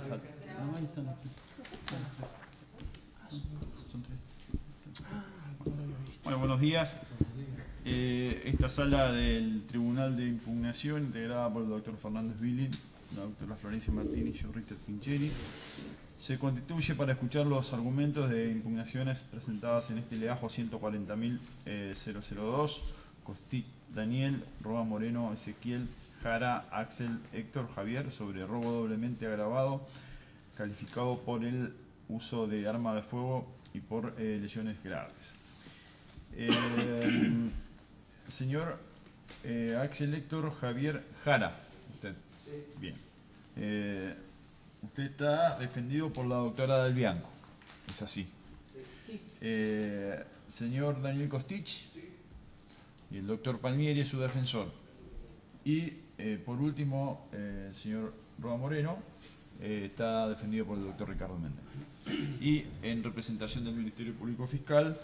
No, ahí están. Son tres. Bueno, buenos días. Esta sala del Tribunal de Impugnación, integrada por el doctor Fernández Billing, la doctora Florencia Martínez y yo, Richard Fincheri, se constituye para escuchar los argumentos de impugnaciones presentadas en este legajo 140.002, Costich Daniel, Roa Moreno, Ezequiel, Jara, Axel, Héctor, Javier, sobre robo doblemente agravado, calificado por el uso de arma de fuego y por lesiones graves. Señor Axel, Héctor, Javier, Jara, usted. Sí. Bien. Usted está defendido por la doctora Del Bianco, es así. Sí. Señor Daniel Costich. Sí. Y el doctor Palmieri es su defensor. Y por último, el señor Roa Moreno está defendido por el doctor Ricardo Méndez. Y en representación del Ministerio Público Fiscal,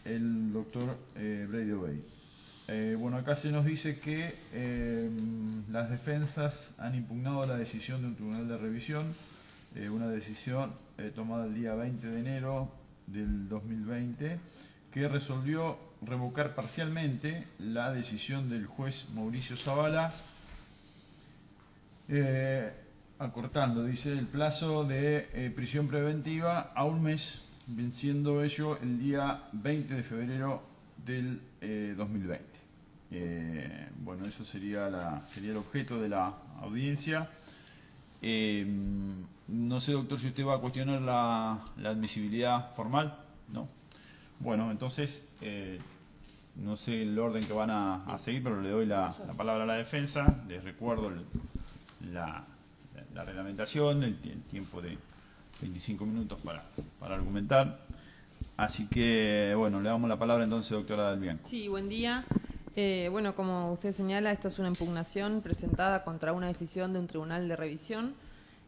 el doctor Brady Obey. Bueno, acá se nos dice que las defensas han impugnado la decisión de un tribunal de revisión, una decisión tomada el día 20 de enero del 2020, que resolvió revocar parcialmente la decisión del juez Mauricio Zavala, acortando, dice, el plazo de prisión preventiva a un mes, venciendo ello el día 20 de febrero del 2020. Bueno, eso sería el objeto de la audiencia. No sé, doctor, si usted va a cuestionar la admisibilidad formal, ¿no? Bueno, entonces, no sé el orden que van a seguir, pero le doy la palabra a la defensa. Les recuerdo la reglamentación, el tiempo de 25 minutos para argumentar. Así que, bueno, le damos la palabra entonces, doctora Del Bianco. Sí, buen día. Bueno, como usted señala, esto es una impugnación presentada contra una decisión de un tribunal de revisión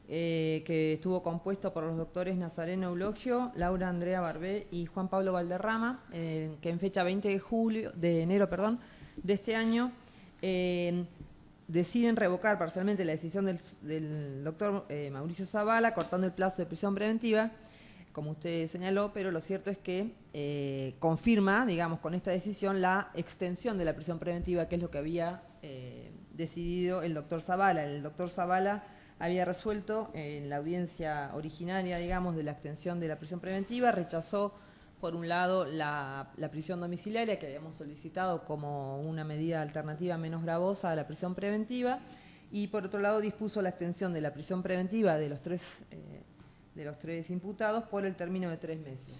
que estuvo compuesto por los doctores Nazareno Eulogio, Laura Andrea Barbé y Juan Pablo Valderrama, que en fecha 20 de enero de este año deciden revocar parcialmente la decisión del doctor Mauricio Zavala, cortando el plazo de prisión preventiva, como usted señaló, pero lo cierto es que confirma, digamos, con esta decisión la extensión de la prisión preventiva, que es lo que había decidido el doctor Zavala. El doctor Zavala había resuelto en la audiencia originaria, digamos, de la extensión de la prisión preventiva, rechazó, por un lado, la prisión domiciliaria, que habíamos solicitado como una medida alternativa menos gravosa a la prisión preventiva, y por otro lado dispuso la extensión de la prisión preventiva de los tres imputados por el término de 3 meses.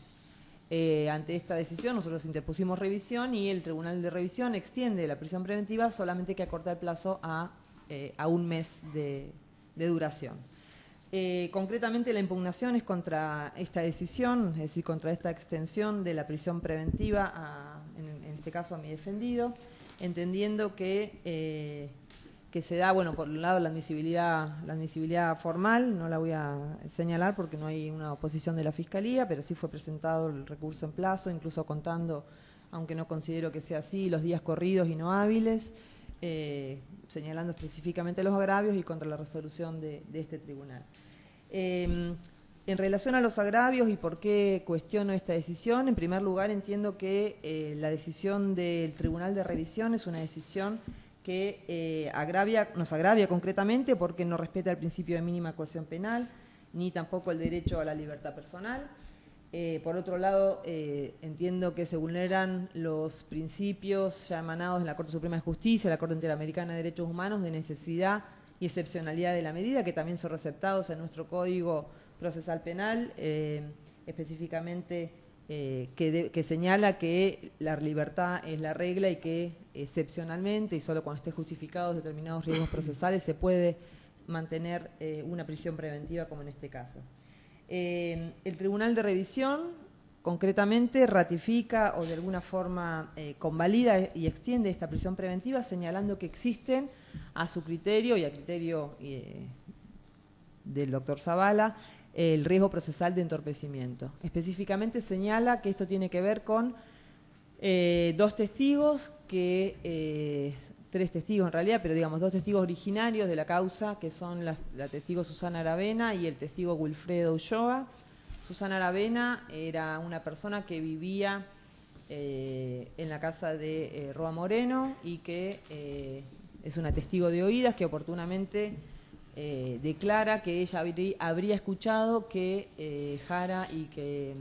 Ante esta decisión nosotros interpusimos revisión y el Tribunal de Revisión extiende la prisión preventiva, solamente que acorta el plazo a un mes de duración. Concretamente la impugnación es contra esta decisión, es decir, contra esta extensión de la prisión preventiva, en este caso a mi defendido, entendiendo que se da, bueno, por un lado la admisibilidad formal, no la voy a señalar porque no hay una oposición de la Fiscalía, pero sí fue presentado el recurso en plazo, incluso contando, aunque no considero que sea así, los días corridos y no hábiles, señalando específicamente los agravios y contra la resolución de este tribunal. En relación a los agravios y por qué cuestiono esta decisión, en primer lugar entiendo que la decisión del Tribunal de Revisión es una decisión que nos agravia concretamente porque no respeta el principio de mínima coerción penal, ni tampoco el derecho a la libertad personal. Por otro lado, entiendo que se vulneran los principios ya emanados de la Corte Suprema de Justicia, la Corte Interamericana de Derechos Humanos, de necesidad y excepcionalidad de la medida, que también son receptados en nuestro Código Procesal Penal, específicamente que señala que la libertad es la regla y que excepcionalmente y solo cuando esté justificados determinados riesgos procesales se puede mantener una prisión preventiva como en este caso. El Tribunal de Revisión concretamente ratifica o de alguna forma convalida y extiende esta prisión preventiva señalando que existen a su criterio y a criterio del doctor Zavala el riesgo procesal de entorpecimiento. Específicamente señala que esto tiene que ver con 2 testigos que 3 testigos en realidad, pero digamos 2 testigos originarios de la causa, que son la testigo Susana Aravena y el testigo Wilfredo Ulloa. Susana Aravena era una persona que vivía en la casa de Roa Moreno y que es una testigo de oídas que oportunamente declara que ella habría escuchado que Jara y que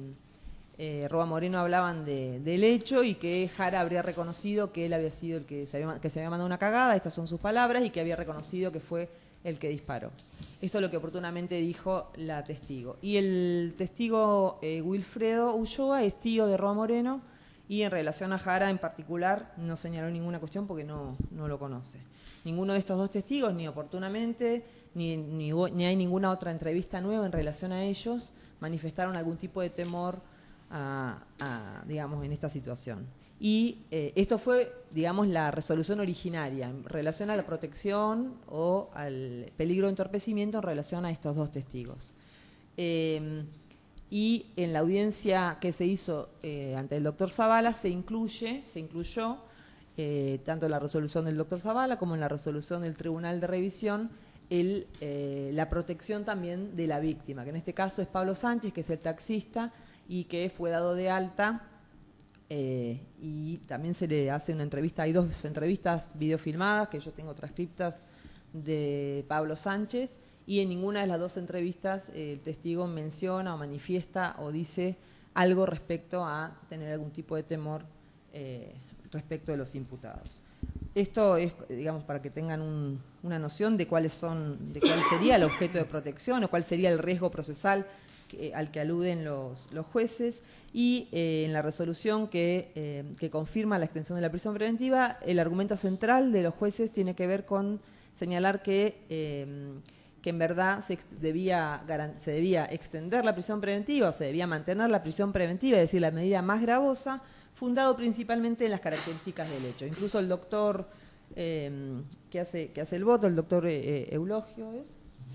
Roa Moreno hablaban del hecho y que Jara habría reconocido que él había sido el que se había mandado una cagada, estas son sus palabras, y que había reconocido que fue el que disparó. Esto es lo que oportunamente dijo la testigo. Y el testigo Wilfredo Ulloa es tío de Roa Moreno y en relación a Jara en particular no señaló ninguna cuestión porque no lo conoce. Ninguno de estos 2 testigos, ni oportunamente, ni hay ninguna otra entrevista nueva en relación a ellos, manifestaron algún tipo de temor digamos, en esta situación. Y esto fue, digamos, la resolución originaria en relación a la protección o al peligro de entorpecimiento en relación a estos 2 testigos. Y en la audiencia que se hizo ante el doctor Zavala se incluyó tanto en la resolución del doctor Zavala como en la resolución del Tribunal de Revisión la protección también de la víctima, que en este caso es Pablo Sánchez, que es el taxista y que fue dado de alta, y también se le hace una entrevista, hay 2 entrevistas videofilmadas que yo tengo transcriptas de Pablo Sánchez, y en ninguna de las 2 entrevistas el testigo menciona o manifiesta o dice algo respecto a tener algún tipo de temor respecto de los imputados. Esto es, digamos, para que tengan una noción de cuál sería el objeto de protección o cuál sería el riesgo procesal al que aluden los jueces. Y en la resolución que confirma la extensión de la prisión preventiva, el argumento central de los jueces tiene que ver con señalar que en verdad se debía extender la prisión preventiva, o se debía mantener la prisión preventiva, es decir, la medida más gravosa, fundado principalmente en las características del hecho. Incluso el doctor que hace el voto, el doctor Eulogio,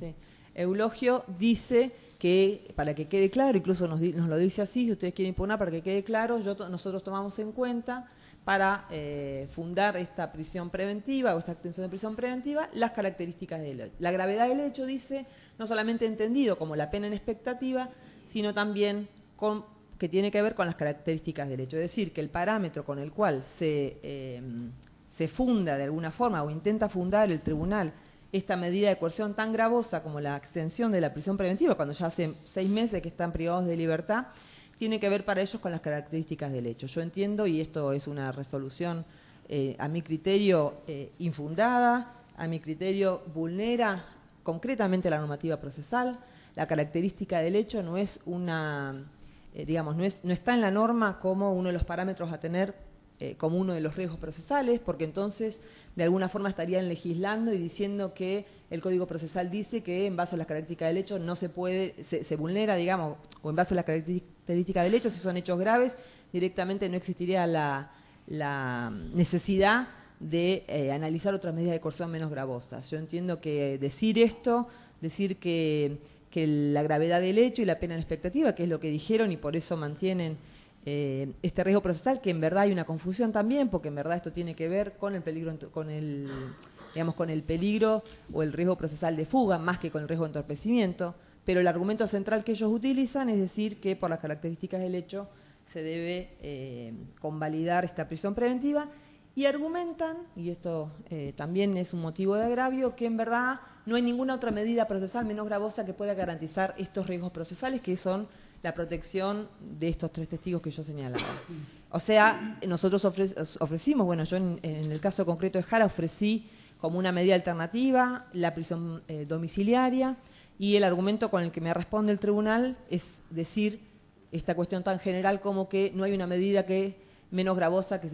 sí. Eulogio dice que, para que quede claro, incluso nos lo dice así, si ustedes quieren impugnar, para que quede claro, nosotros tomamos en cuenta para fundar esta prisión preventiva o esta extensión de prisión preventiva las características del hecho. La gravedad del hecho, dice, no solamente entendido como la pena en expectativa, sino también que tiene que ver con las características del hecho. Es decir, que el parámetro con el cual se funda de alguna forma o intenta fundar el tribunal esta medida de coerción tan gravosa como la extensión de la prisión preventiva, cuando ya hace 6 meses que están privados de libertad, tiene que ver para ellos con las características del hecho. Yo entiendo, y esto es una resolución a mi criterio infundada, a mi criterio vulnera concretamente la normativa procesal. La característica del hecho no es no está en la norma como uno de los parámetros a tener como uno de los riesgos procesales, porque entonces de alguna forma estarían legislando y diciendo que el Código Procesal dice que en base a las características del hecho no se puede, se vulnera, digamos, o en base a las características del hecho, si son hechos graves, directamente no existiría la necesidad de analizar otras medidas de coerción menos gravosas. Yo entiendo que decir esto, decir que la gravedad del hecho y la pena en expectativa, que es lo que dijeron y por eso mantienen este riesgo procesal, que en verdad hay una confusión también, porque en verdad esto tiene que ver con el peligro, con el peligro o el riesgo procesal de fuga, más que con el riesgo de entorpecimiento, pero el argumento central que ellos utilizan es decir que por las características del hecho se debe convalidar esta prisión preventiva, y argumentan, y esto también es un motivo de agravio, que en verdad no hay ninguna otra medida procesal menos gravosa que pueda garantizar estos riesgos procesales, que son la protección de estos 3 testigos que yo señalaba. O sea, nosotros ofrecimos, bueno, yo en el caso concreto de Jara ofrecí como una medida alternativa la prisión domiciliaria, y el argumento con el que me responde el tribunal es decir esta cuestión tan general como que no hay una medida menos gravosa que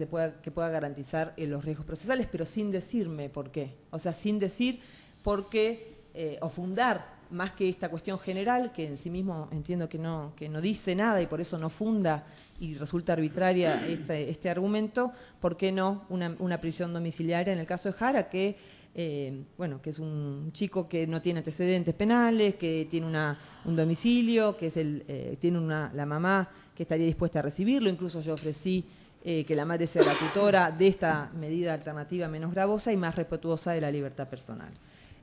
pueda garantizar los riesgos procesales, pero sin decirme por qué. O sea, sin decir por qué o fundar más que esta cuestión general, que en sí mismo entiendo que no dice nada y por eso no funda y resulta arbitraria este argumento, ¿por qué no una prisión domiciliaria en el caso de Jara, que que es un chico que no tiene antecedentes penales, que tiene un domicilio, que es tiene la mamá que estaría dispuesta a recibirlo? Incluso yo ofrecí que la madre sea la tutora de esta medida alternativa menos gravosa y más respetuosa de la libertad personal.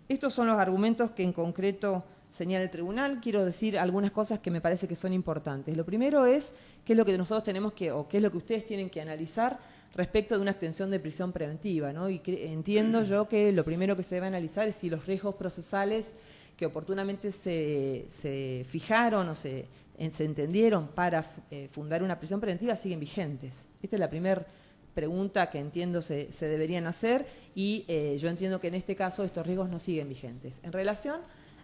Estos son los argumentos que en concreto señala el tribunal. Quiero decir algunas cosas que me parece que son importantes. Lo primero es qué es lo que nosotros tenemos que, o qué es lo que ustedes tienen que analizar respecto de una extensión de prisión preventiva, ¿no? Y entiendo yo que lo primero que se debe analizar es si los riesgos procesales que oportunamente se fijaron o se entendieron para fundar una prisión preventiva siguen vigentes. Esta es la primera pregunta que entiendo se deberían hacer y yo entiendo que en este caso estos riesgos no siguen vigentes. En relación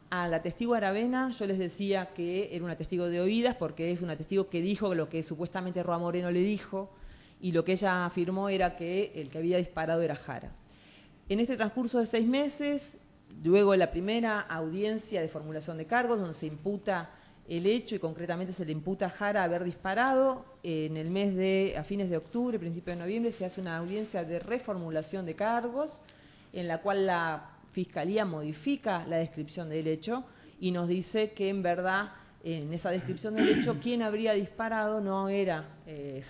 a la testigo Aravena, yo les decía que era una testigo de oídas porque es una testigo que dijo lo que supuestamente Roa Moreno le dijo y lo que ella afirmó era que el que había disparado era Jara. En este transcurso de 6 meses, luego de la primera audiencia de formulación de cargos, donde se imputa el hecho y concretamente se le imputa a Jara haber disparado, en el mes a fines de octubre, principio de noviembre, se hace una audiencia de reformulación de cargos en la cual la Fiscalía modifica la descripción del hecho y nos dice que en verdad en esa descripción del hecho quien habría disparado no era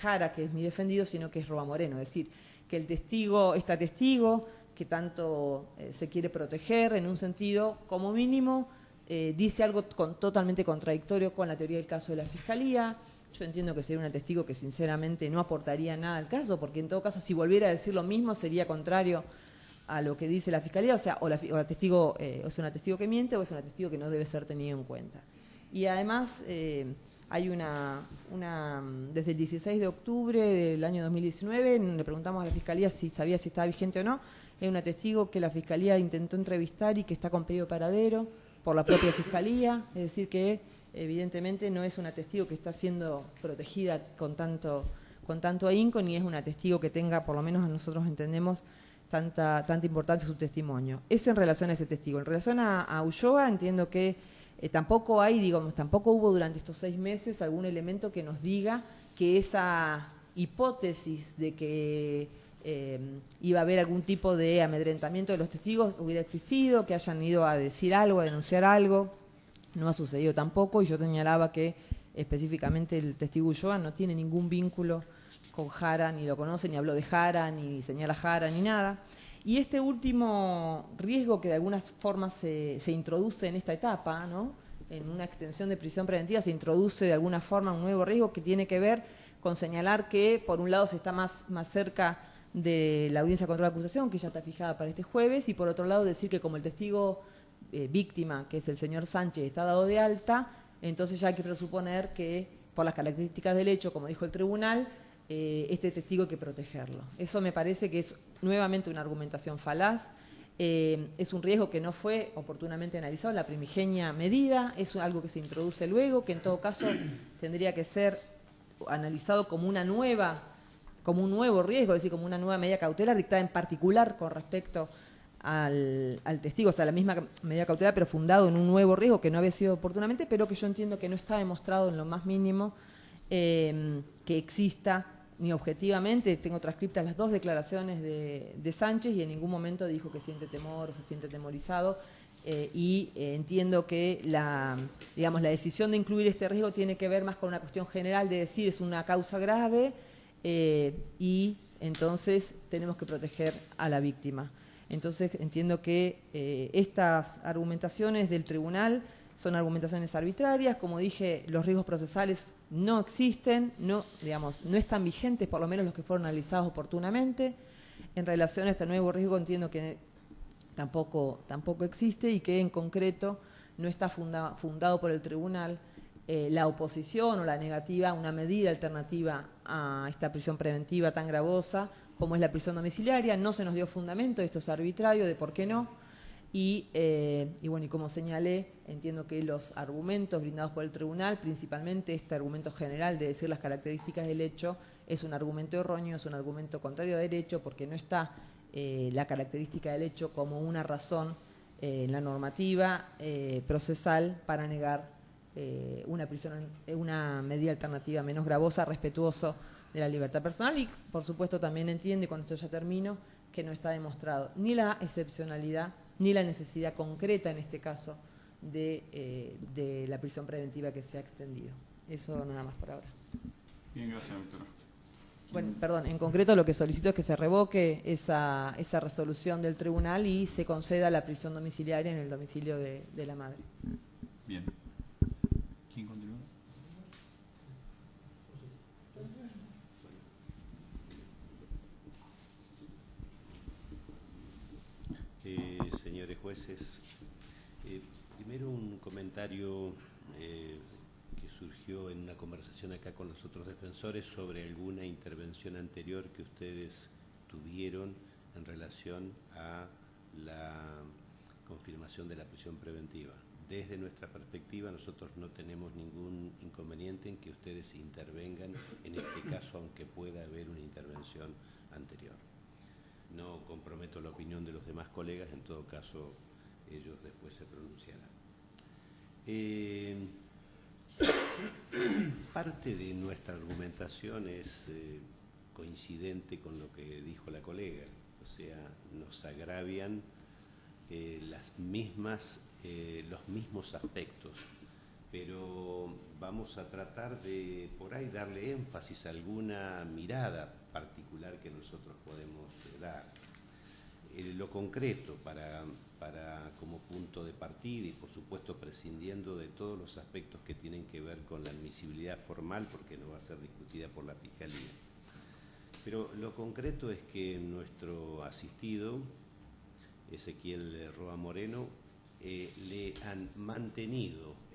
Jara, que es mi defendido, sino que es Roa Moreno. Es decir, que el testigo, esta testigo que tanto se quiere proteger en un sentido como mínimo, dice algo totalmente contradictorio con la teoría del caso de la Fiscalía. Yo entiendo que sería una testigo que sinceramente no aportaría nada al caso, porque en todo caso si volviera a decir lo mismo sería contrario a lo que dice la Fiscalía, o sea, o es una testigo que miente o es una testigo que no debe ser tenido en cuenta. Y además hay desde el 16 de octubre del año 2019, le preguntamos a la Fiscalía si sabía si estaba vigente o no, es una testigo que la Fiscalía intentó entrevistar y que está con pedido de paradero por la propia Fiscalía, es decir que evidentemente no es una testigo que está siendo protegida con tanto ahínco, ni es una testigo que tenga, por lo menos nosotros entendemos, tanta importancia su testimonio. Es en relación a ese testigo. En relación a Ulloa, entiendo que tampoco hubo durante estos 6 meses algún elemento que nos diga que esa hipótesis de que iba a haber algún tipo de amedrentamiento de los testigos hubiera existido, que hayan ido a decir algo, a denunciar algo. No ha sucedido tampoco y yo señalaba que específicamente el testigo Ulloa no tiene ningún vínculo con Jara, ni lo conoce, ni habló de Jara, ni señala Jara, ni nada. Y este último riesgo que de alguna forma se introduce en esta etapa, ¿no? En una extensión de prisión preventiva se introduce de alguna forma un nuevo riesgo que tiene que ver con señalar que por un lado se está más cerca de la audiencia contra la acusación, que ya está fijada para este jueves, y por otro lado decir que como el testigo víctima, que es el señor Sánchez, está dado de alta, entonces ya hay que presuponer que por las características del hecho, como dijo el tribunal, este testigo hay que protegerlo. Eso me parece que es nuevamente una argumentación falaz, es un riesgo que no fue oportunamente analizado en la primigenia medida, es algo que se introduce luego, que en todo caso tendría que ser analizado como un nuevo riesgo, es decir, como una nueva medida cautelar dictada en particular con respecto al testigo, o sea, la misma medida cautelar pero fundado en un nuevo riesgo que no había sido oportunamente, pero que yo entiendo que no está demostrado en lo más mínimo que exista ni objetivamente. Tengo transcriptas las 2 declaraciones de Sánchez y en ningún momento dijo que siente temor o se siente temorizado entiendo que la decisión de incluir este riesgo tiene que ver más con una cuestión general de decir es una causa grave y entonces tenemos que proteger a la víctima. Entonces entiendo que estas argumentaciones del tribunal son argumentaciones arbitrarias. Como dije, los riesgos procesales no existen, no están vigentes, por lo menos los que fueron analizados oportunamente. En relación a este nuevo riesgo entiendo que tampoco existe y que en concreto no está fundado por el tribunal la oposición o la negativa a una medida alternativa a esta prisión preventiva tan gravosa como es la prisión domiciliaria. No se nos dio fundamento, esto es arbitrario de por qué no. Y como señalé, entiendo que los argumentos brindados por el tribunal, principalmente este argumento general de decir las características del hecho, es un argumento erróneo, es un argumento contrario a derecho, porque no está la característica del hecho como una razón en la normativa procesal para negar una medida alternativa menos gravosa, respetuoso de la libertad personal. Y, por supuesto, también entiendo, y con esto ya termino, que no está demostrado ni la excepcionalidad ni la necesidad concreta, en este caso, de la prisión preventiva que se ha extendido. Eso nada más por ahora. Bien, gracias, doctora. Bueno, perdón, en concreto lo que solicito es que se revoque esa resolución del tribunal y se conceda la prisión domiciliaria en el domicilio de la madre. Bien. ¿Quién continúa? Señores jueces, primero un comentario que surgió en una conversación acá con los otros defensores sobre alguna intervención anterior que ustedes tuvieron en relación a la confirmación de la prisión preventiva. Desde nuestra perspectiva, nosotros no tenemos ningún inconveniente en que ustedes intervengan en este caso, aunque pueda haber una intervención anterior. No comprometo la opinión de los demás colegas, en todo caso ellos después se pronunciarán. Parte de nuestra argumentación es coincidente con lo que dijo la colega, o sea, nos agravian los mismos aspectos, pero vamos a tratar de por ahí darle énfasis a alguna mirada particular que nosotros podemos dar. Lo concreto para como punto de partida y por supuesto prescindiendo de todos los aspectos que tienen que ver con la admisibilidad formal, porque no va a ser discutida por la Fiscalía. Pero lo concreto es que nuestro asistido, Ezequiel Roa Moreno, le han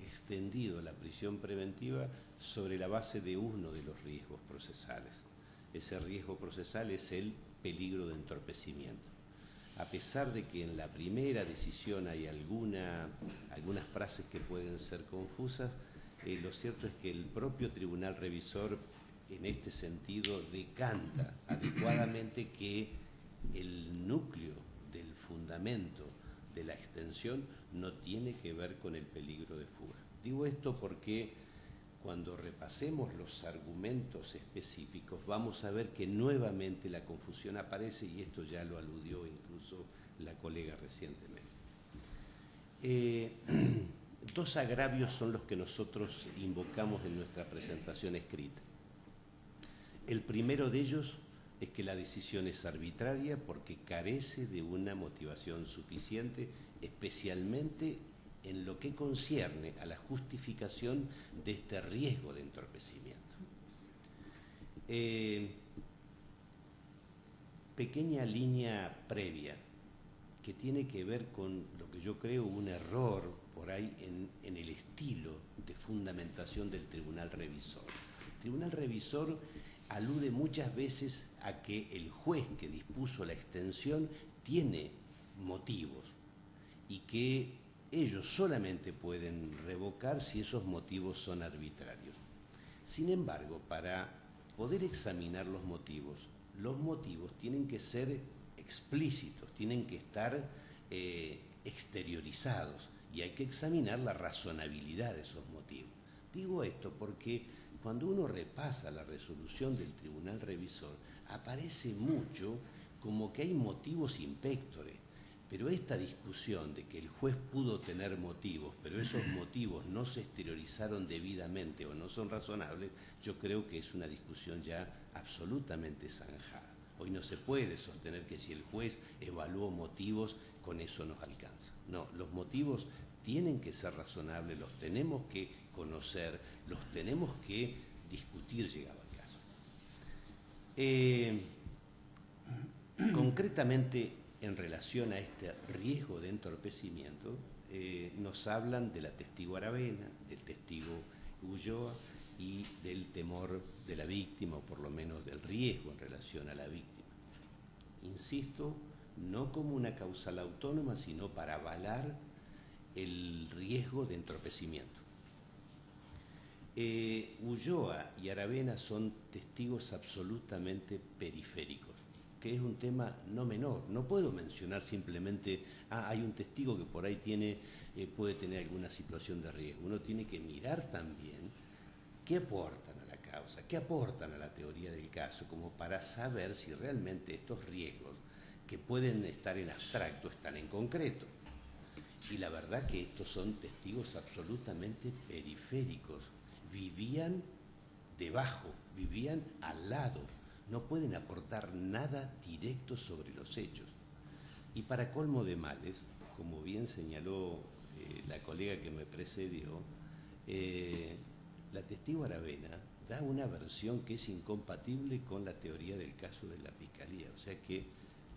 extendido la prisión preventiva sobre la base de uno de los riesgos procesales. Ese riesgo procesal es el peligro de entorpecimiento. A pesar de que en la primera decisión hay algunas frases que pueden ser confusas, lo cierto es que el propio Tribunal Revisor en este sentido decanta adecuadamente que el núcleo del fundamento de la extensión no tiene que ver con el peligro de fuga. Digo esto porque cuando repasemos los argumentos específicos vamos a ver que nuevamente la confusión aparece, y esto ya lo aludió incluso la colega recientemente. Dos agravios son los que nosotros invocamos en nuestra presentación escrita. El primero de ellos es que la decisión es arbitraria porque carece de una motivación suficiente, especialmente en lo que concierne a la justificación de este riesgo de entorpecimiento. Pequeña línea previa que tiene que ver con lo que yo creo un error por ahí en el estilo de fundamentación del Tribunal Revisor. El Tribunal Revisor alude muchas veces a que el juez que dispuso la extensión tiene motivos y que ellos solamente pueden revocar si esos motivos son arbitrarios. Sin embargo, para poder examinar los motivos tienen que ser explícitos, tienen que estar exteriorizados y hay que examinar la razonabilidad de esos motivos. Digo esto porque cuando uno repasa la resolución del Tribunal Revisor aparece mucho como que hay motivos in pectore. Pero esta discusión de que el juez pudo tener motivos, pero esos motivos no se exteriorizaron debidamente o no son razonables, yo creo que es una discusión ya absolutamente zanjada. Hoy no se puede sostener que si el juez evaluó motivos, con eso nos alcanza. No, los motivos tienen que ser razonables, los tenemos que conocer, los tenemos que discutir llegado al caso. Concretamente, en relación a este riesgo de entorpecimiento, nos hablan de la testigo Aravena, del testigo Ulloa y del temor de la víctima, o por lo menos del riesgo en relación a la víctima. Insisto, no como una causal autónoma, sino para avalar el riesgo de entorpecimiento. Ulloa y Aravena son testigos absolutamente periféricos, que es un tema no menor. No puedo mencionar simplemente, hay un testigo que por ahí puede tener alguna situación de riesgo. Uno tiene que mirar también qué aportan a la causa, qué aportan a la teoría del caso, como para saber si realmente estos riesgos, que pueden estar en abstracto, están en concreto. Y la verdad que estos son testigos absolutamente periféricos. Vivían debajo, vivían al lado, no pueden aportar nada directo sobre los hechos. Y para colmo de males, como bien señaló la colega que me precedió, la testigo Aravena da una versión que es incompatible con la teoría del caso de la Fiscalía. O sea que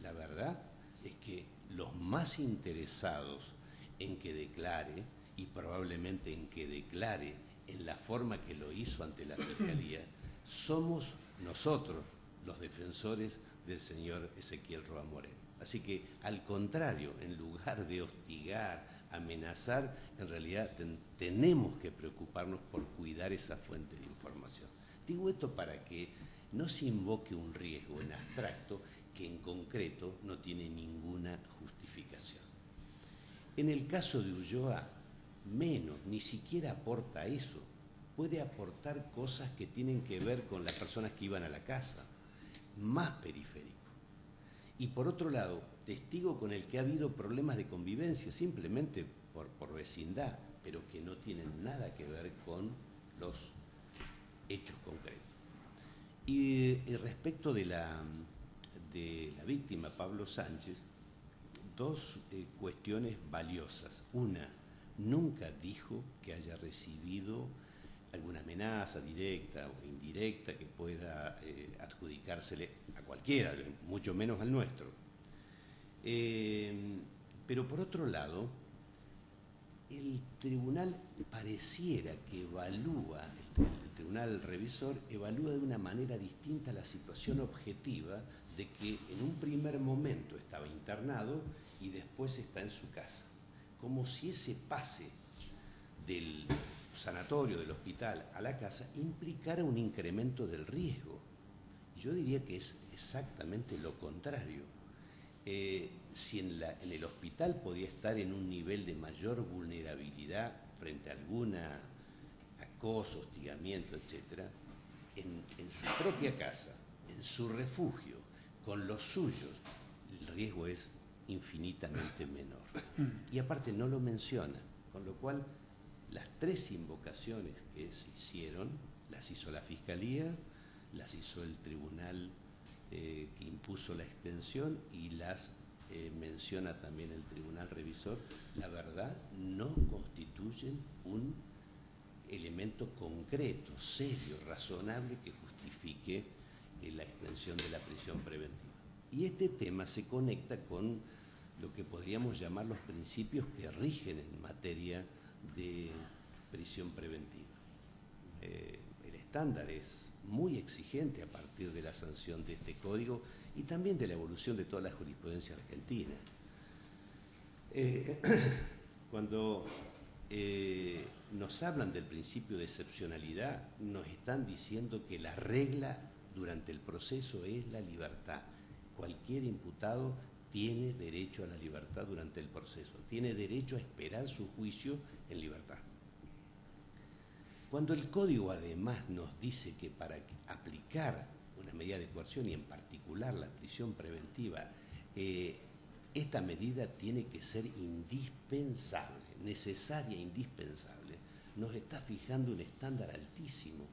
la verdad es que los más interesados en que declare, y probablemente en que declare en la forma que lo hizo ante la Fiscalía, somos nosotros, los defensores del señor Ezequiel Roa Moreno. Así que, al contrario, en lugar de hostigar, amenazar, en realidad tenemos que preocuparnos por cuidar esa fuente de información. Digo esto para que no se invoque un riesgo en abstracto que en concreto no tiene ninguna justificación. En el caso de Ulloa, menos, ni siquiera aporta eso. Puede aportar cosas que tienen que ver con las personas que iban a la casa, más periférico. Y por otro lado, testigo con el que ha habido problemas de convivencia, simplemente por vecindad, pero que no tienen nada que ver con los hechos concretos. Y respecto de la víctima, Pablo Sánchez, dos cuestiones valiosas. Una, nunca dijo que haya recibido alguna amenaza directa o indirecta que pueda adjudicársele a cualquiera, mucho menos al nuestro. Pero por otro lado, el tribunal pareciera que evalúa, el tribunal revisor evalúa de una manera distinta la situación objetiva de que en un primer momento estaba internado y después está en su casa, como si ese pase del sanatorio, del hospital a la casa, implicara un incremento del riesgo. Yo diría que es exactamente lo contrario. Si en el hospital podía estar en un nivel de mayor vulnerabilidad frente a alguna acoso, hostigamiento, etc., en su propia casa, en su refugio, con los suyos, el riesgo es infinitamente menor. Y aparte no lo menciona, con lo cual las tres invocaciones que se hicieron, las hizo la Fiscalía, las hizo el tribunal que impuso la extensión y las menciona también el tribunal revisor, la verdad no constituyen un elemento concreto, serio, razonable que justifique la extensión de la prisión preventiva. Y este tema se conecta con lo que podríamos llamar los principios que rigen en materia de prisión preventiva. El estándar es muy exigente a partir de la sanción de este código y también de la evolución de toda la jurisprudencia argentina. Cuando nos hablan del principio de excepcionalidad, nos están diciendo que la regla durante el proceso es la libertad. Cualquier imputado tiene derecho a la libertad durante el proceso, tiene derecho a esperar su juicio en libertad. Cuando el Código además nos dice que para aplicar una medida de coerción y en particular la prisión preventiva, esta medida tiene que ser indispensable, necesaria e indispensable, nos está fijando un estándar altísimo,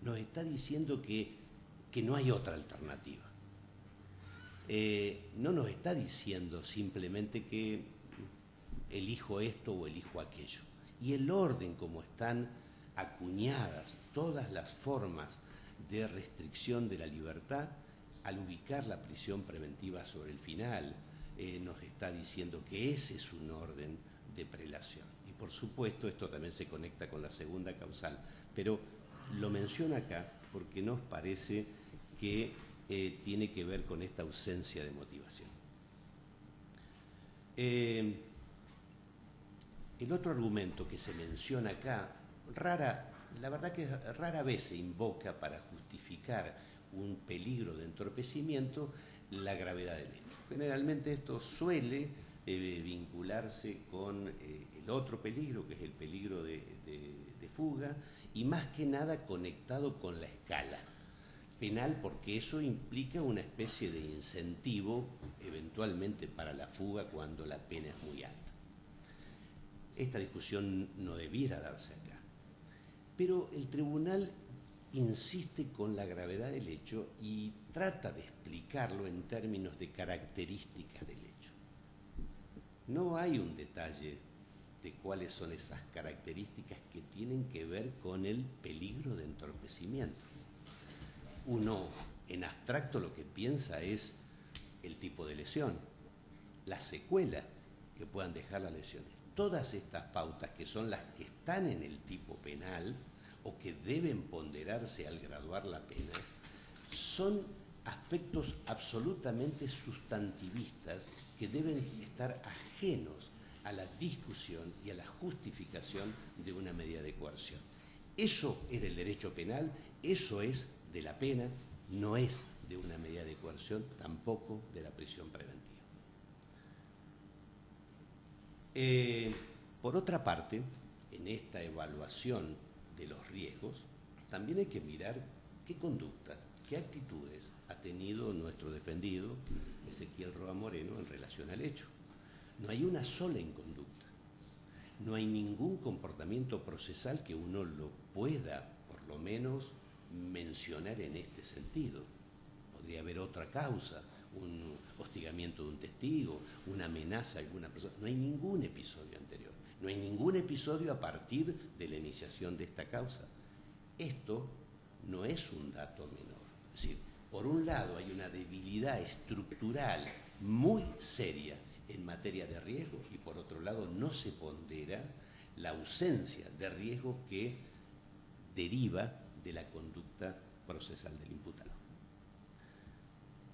nos está diciendo que no hay otra alternativa. No nos está diciendo simplemente que elijo esto o elijo aquello. Y el orden como están acuñadas todas las formas de restricción de la libertad, al ubicar la prisión preventiva sobre el final, nos está diciendo que ese es un orden de prelación. Y por supuesto esto también se conecta con la segunda causal, pero lo menciono acá porque nos parece que tiene que ver con esta ausencia de motivación. El otro argumento que se menciona acá, la verdad que rara vez se invoca para justificar un peligro de entorpecimiento, la gravedad del hecho. Generalmente esto suele vincularse con el otro peligro, que es el peligro de fuga, y más que nada conectado con la escala penal, porque eso implica una especie de incentivo eventualmente para la fuga cuando la pena es muy alta. Esta discusión no debiera darse acá. Pero el tribunal insiste con la gravedad del hecho y trata de explicarlo en términos de características del hecho. No hay un detalle de cuáles son esas características que tienen que ver con el peligro de entorpecimiento. Uno, en abstracto, lo que piensa es el tipo de lesión, la secuela que puedan dejar las lesiones. Todas estas pautas, que son las que están en el tipo penal o que deben ponderarse al graduar la pena, son aspectos absolutamente sustantivistas que deben estar ajenos a la discusión y a la justificación de una medida de coerción. Eso es del derecho penal, eso es de la pena, no es de una medida de coerción, tampoco de la prisión preventiva. Por otra parte, en esta evaluación de los riesgos, también hay que mirar qué conducta, qué actitudes ha tenido nuestro defendido, Ezequiel Roa Moreno, en relación al hecho. No hay una sola inconducta, no hay ningún comportamiento procesal que uno lo pueda, por lo menos, mencionar en este sentido. Podría haber otra causa, un hostigamiento de un testigo, una amenaza a alguna persona. No hay ningún episodio anterior, no hay ningún episodio a partir de la iniciación de esta causa. Esto no es un dato menor. Es decir, por un lado hay una debilidad estructural muy seria en materia de riesgo y por otro lado no se pondera la ausencia de riesgo que deriva de la conducta procesal del imputado.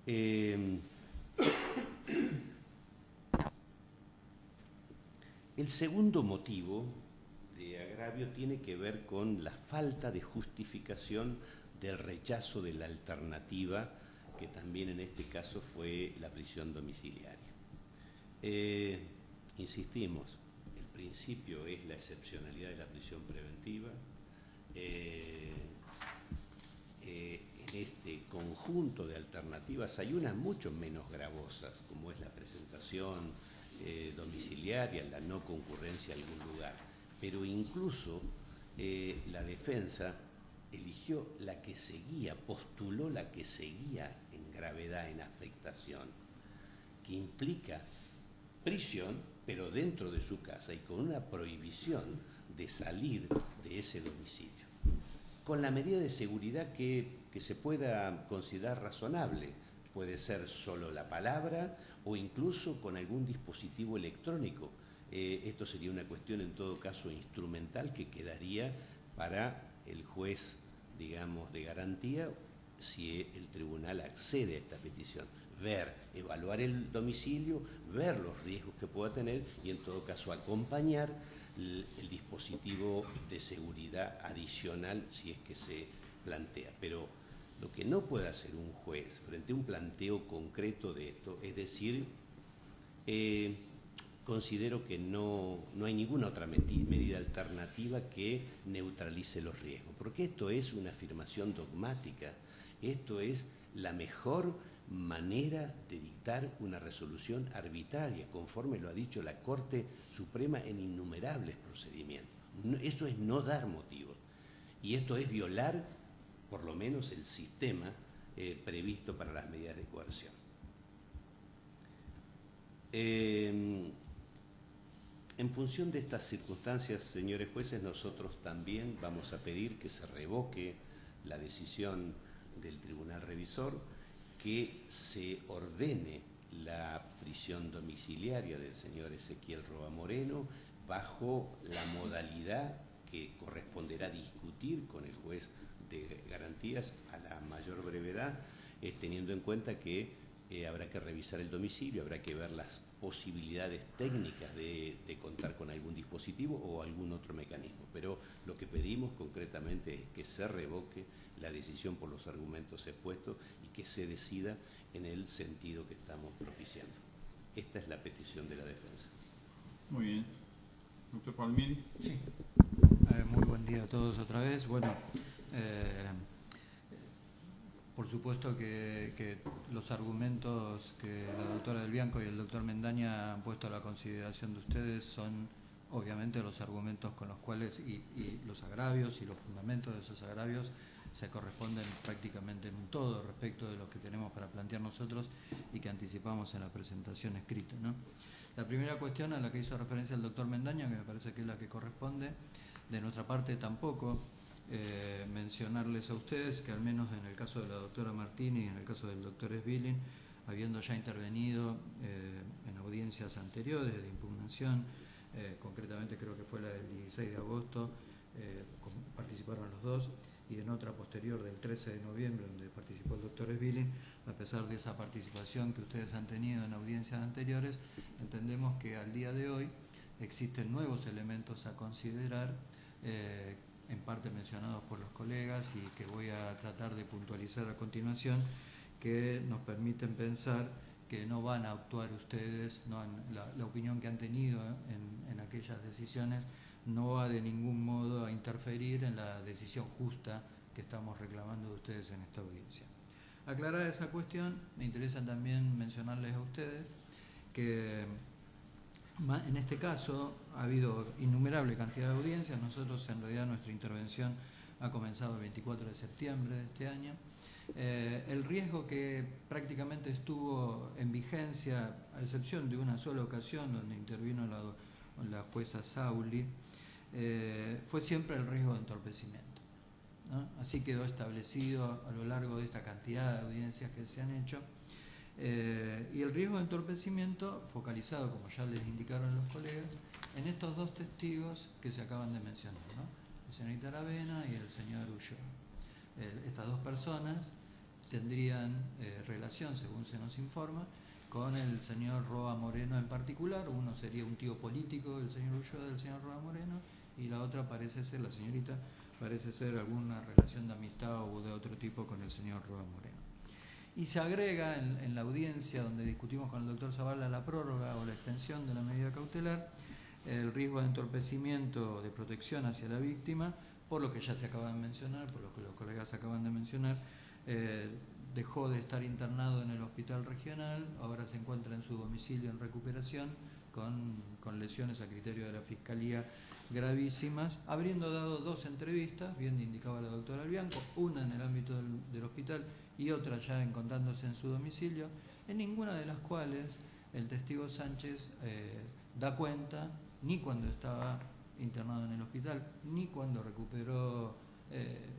El segundo motivo de agravio tiene que ver con la falta de justificación del rechazo de la alternativa, que también en este caso fue la prisión domiciliaria. Insistimos, el principio es la excepcionalidad de la prisión preventiva. En este conjunto de alternativas hay unas mucho menos gravosas, como es la presentación domiciliaria, la no concurrencia a algún lugar. Pero incluso la defensa eligió la que seguía, postuló la que seguía en gravedad, en afectación, que implica prisión, pero dentro de su casa y con una prohibición de salir de ese domicilio, con la medida de seguridad que se pueda considerar razonable. Puede ser solo la palabra o incluso con algún dispositivo electrónico. Esto sería una cuestión en todo caso instrumental que quedaría para el juez, digamos, de garantía, si el tribunal accede a esta petición. Evaluar el domicilio, ver los riesgos que pueda tener y en todo caso acompañar el dispositivo de seguridad adicional si es que se plantea. Pero lo que no puede hacer un juez frente a un planteo concreto de esto es decir, considero que no hay ninguna otra medida alternativa que neutralice los riesgos, porque esto es una afirmación dogmática, esto es la mejor manera de dictar una resolución arbitraria, conforme lo ha dicho la Corte Suprema en innumerables procedimientos. Esto es no dar motivos y esto es violar por lo menos el sistema previsto para las medidas de coerción. En función de estas circunstancias, señores jueces, nosotros también vamos a pedir que se revoque la decisión del Tribunal Revisor, que se ordene la prisión domiciliaria del señor Ezequiel Roa Moreno bajo la modalidad que corresponderá discutir con el juez de garantías a la mayor brevedad, teniendo en cuenta que habrá que revisar el domicilio, habrá que ver las posibilidades técnicas de contar con algún dispositivo o algún otro mecanismo. Pero lo que pedimos concretamente es que se revoque la decisión por los argumentos expuestos y que se decida en el sentido que estamos propiciando. Esta es la petición de la defensa. Muy bien. Doctor Palmieri. Sí. Muy buen día a todos otra vez. Bueno, por supuesto que los argumentos que la doctora Del Bianco y el doctor Mendaña han puesto a la consideración de ustedes son obviamente los argumentos con los cuales y los agravios y los fundamentos de esos agravios se corresponden prácticamente en todo respecto de lo que tenemos para plantear nosotros y que anticipamos en la presentación escrita, ¿no? La primera cuestión a la que hizo referencia el doctor Mendaña, que me parece que es la que corresponde, de nuestra parte tampoco, mencionarles a ustedes que al menos en el caso de la doctora Martini y en el caso del doctor Sbilin, habiendo ya intervenido en audiencias anteriores de impugnación, concretamente creo que fue la del 16 de agosto, participaron los dos, y en otra posterior del 13 de noviembre, donde participó el doctor Sbilin, a pesar de esa participación que ustedes han tenido en audiencias anteriores, entendemos que al día de hoy existen nuevos elementos a considerar, en parte mencionados por los colegas y que voy a tratar de puntualizar a continuación, que nos permiten pensar que no van a actuar ustedes, la opinión que han tenido en aquellas decisiones no va de ningún modo a interferir en la decisión justa que estamos reclamando de ustedes en esta audiencia. Aclarada esa cuestión, me interesa también mencionarles a ustedes que en este caso ha habido innumerable cantidad de audiencias. Nosotros en realidad nuestra intervención ha comenzado el 24 de septiembre de este año. El riesgo que prácticamente estuvo en vigencia, a excepción de una sola ocasión donde intervino la jueza Sauli, fue siempre el riesgo de entorpecimiento, ¿no? Así quedó establecido a lo largo de esta cantidad de audiencias que se han hecho. Y el riesgo de entorpecimiento focalizado, como ya les indicaron los colegas, en estos dos testigos que se acaban de mencionar, ¿no? La señorita Aravena y el señor Ulloa. Estas dos personas tendrían relación, según se nos informa, con el señor Roa Moreno en particular. Uno sería un tío político del señor Ulloa, del señor Roa Moreno, y la otra parece ser, la señorita, parece ser alguna relación de amistad o de otro tipo con el señor Roa Moreno. Y se agrega en la audiencia donde discutimos con el doctor Zavala la prórroga o la extensión de la medida cautelar, el riesgo de entorpecimiento de protección hacia la víctima, por lo que ya se acaba de mencionar, por lo que los colegas acaban de mencionar. Dejó de estar internado en el hospital regional, ahora se encuentra en su domicilio en recuperación con lesiones a criterio de la Fiscalía gravísimas, habiendo dado dos entrevistas, bien indicaba la doctora Bianco, una en el ámbito del hospital y otra ya encontrándose en su domicilio, en ninguna de las cuales el testigo Sánchez da cuenta, ni cuando estaba internado en el hospital, ni cuando recuperó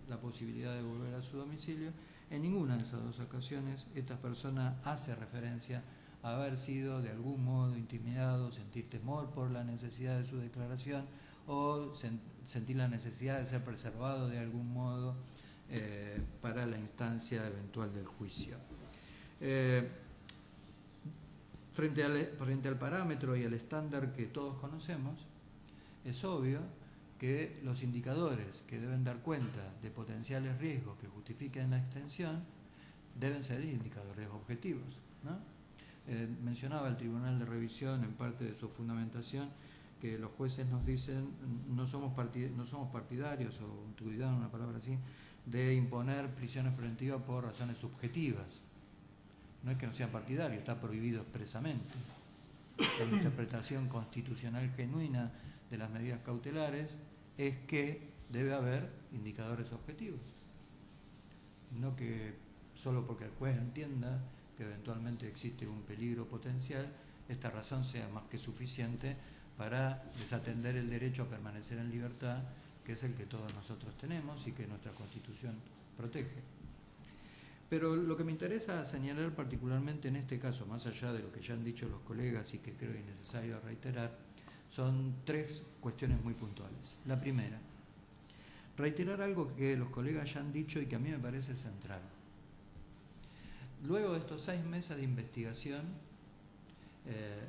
la posibilidad de volver a su domicilio. En ninguna de esas dos ocasiones esta persona hace referencia a haber sido de algún modo intimidado, sentir temor por la necesidad de su declaración o sentir la necesidad de ser preservado de algún modo para la instancia eventual del juicio. Frente al parámetro y al estándar que todos conocemos, es obvio que los indicadores que deben dar cuenta de potenciales riesgos que justifiquen la extensión deben ser indicadores objetivos, ¿no? Mencionaba el Tribunal de Revisión en parte de su fundamentación que los jueces nos dicen no somos partidarios, o utilizaron una palabra así, de imponer prisiones preventivas por razones subjetivas. No es que no sean partidarios, está prohibido expresamente. La interpretación constitucional genuina de las medidas cautelares es que debe haber indicadores objetivos, no que solo porque el juez entienda que eventualmente existe un peligro potencial, esta razón sea más que suficiente para desatender el derecho a permanecer en libertad, que es el que todos nosotros tenemos y que nuestra Constitución protege. Pero lo que me interesa señalar particularmente en este caso, más allá de lo que ya han dicho los colegas y que creo innecesario reiterar, son tres cuestiones muy puntuales. La primera, reiterar algo que los colegas ya han dicho y que a mí me parece central. Luego de estos 6 meses de investigación,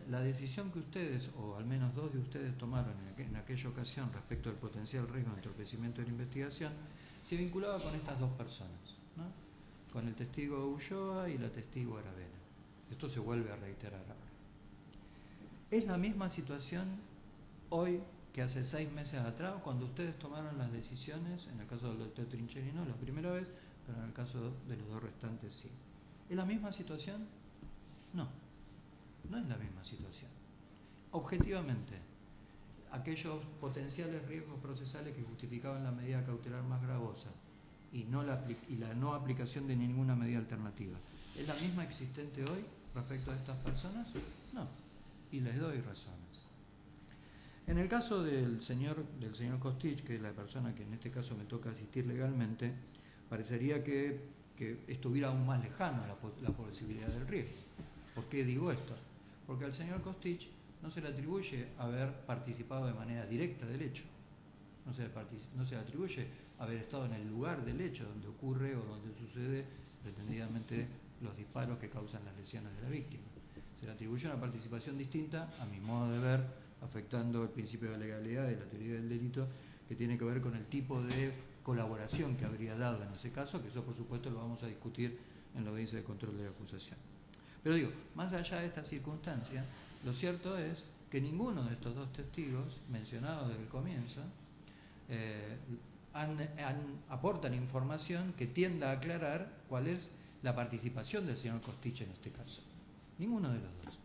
la decisión que ustedes, o al menos dos de ustedes tomaron en aquella ocasión respecto al potencial riesgo de entorpecimiento de la investigación, se vinculaba con estas dos personas, ¿no? Con el testigo Ulloa y la testigo Aravena. Esto se vuelve a reiterar ahora. Es la misma situación hoy que hace 6 meses atrás, cuando ustedes tomaron las decisiones, en el caso del doctor Trincheri no, la primera vez, pero en el caso de los dos restantes sí. ¿Es la misma situación? No, no es la misma situación. Objetivamente, aquellos potenciales riesgos procesales que justificaban la medida cautelar más gravosa y la no aplicación de ninguna medida alternativa. ¿Es la misma existente hoy respecto a estas personas? No, y les doy razones. En el caso del señor Kostich, que es la persona que en este caso me toca asistir legalmente, parecería que estuviera aún más lejano la posibilidad del riesgo. ¿Por qué digo esto? Porque al señor Kostich no se le atribuye haber participado de manera directa del hecho, no se le atribuye haber estado en el lugar del hecho donde ocurre o donde sucede pretendidamente los disparos que causan las lesiones de la víctima. Se le atribuye una participación distinta, a mi modo de ver, afectando el principio de legalidad y la teoría del delito, que tiene que ver con el tipo de colaboración que habría dado en ese caso, que eso por supuesto lo vamos a discutir en la audiencia de control de la acusación. Pero digo, más allá de esta circunstancia, lo cierto es que ninguno de estos dos testigos mencionados desde el comienzo aportan información que tienda a aclarar cuál es la participación del señor Kostich en este caso. Ninguno de los dos.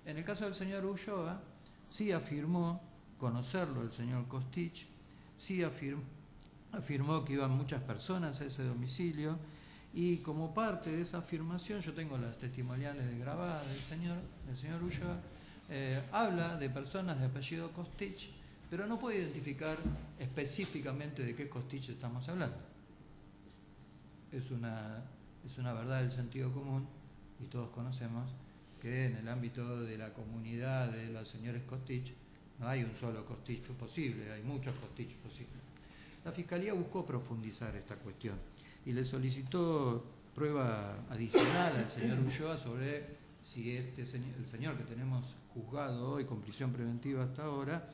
En el caso del señor Ulloa, sí afirmó conocerlo el señor Kostich, sí afirmó que iban muchas personas a ese domicilio, y como parte de esa afirmación, yo tengo las testimoniales de grabadas del señor Ulloa, habla de personas de apellido Kostich, pero no puede identificar específicamente de qué Kostich estamos hablando. Es una verdad del sentido común, y todos conocemos que en el ámbito de la comunidad de los señores Kostich no hay un solo Kostich posible, hay muchos Kostich posibles. La Fiscalía buscó profundizar esta cuestión y le solicitó prueba adicional al señor Ulloa sobre si el señor que tenemos juzgado hoy con prisión preventiva hasta ahora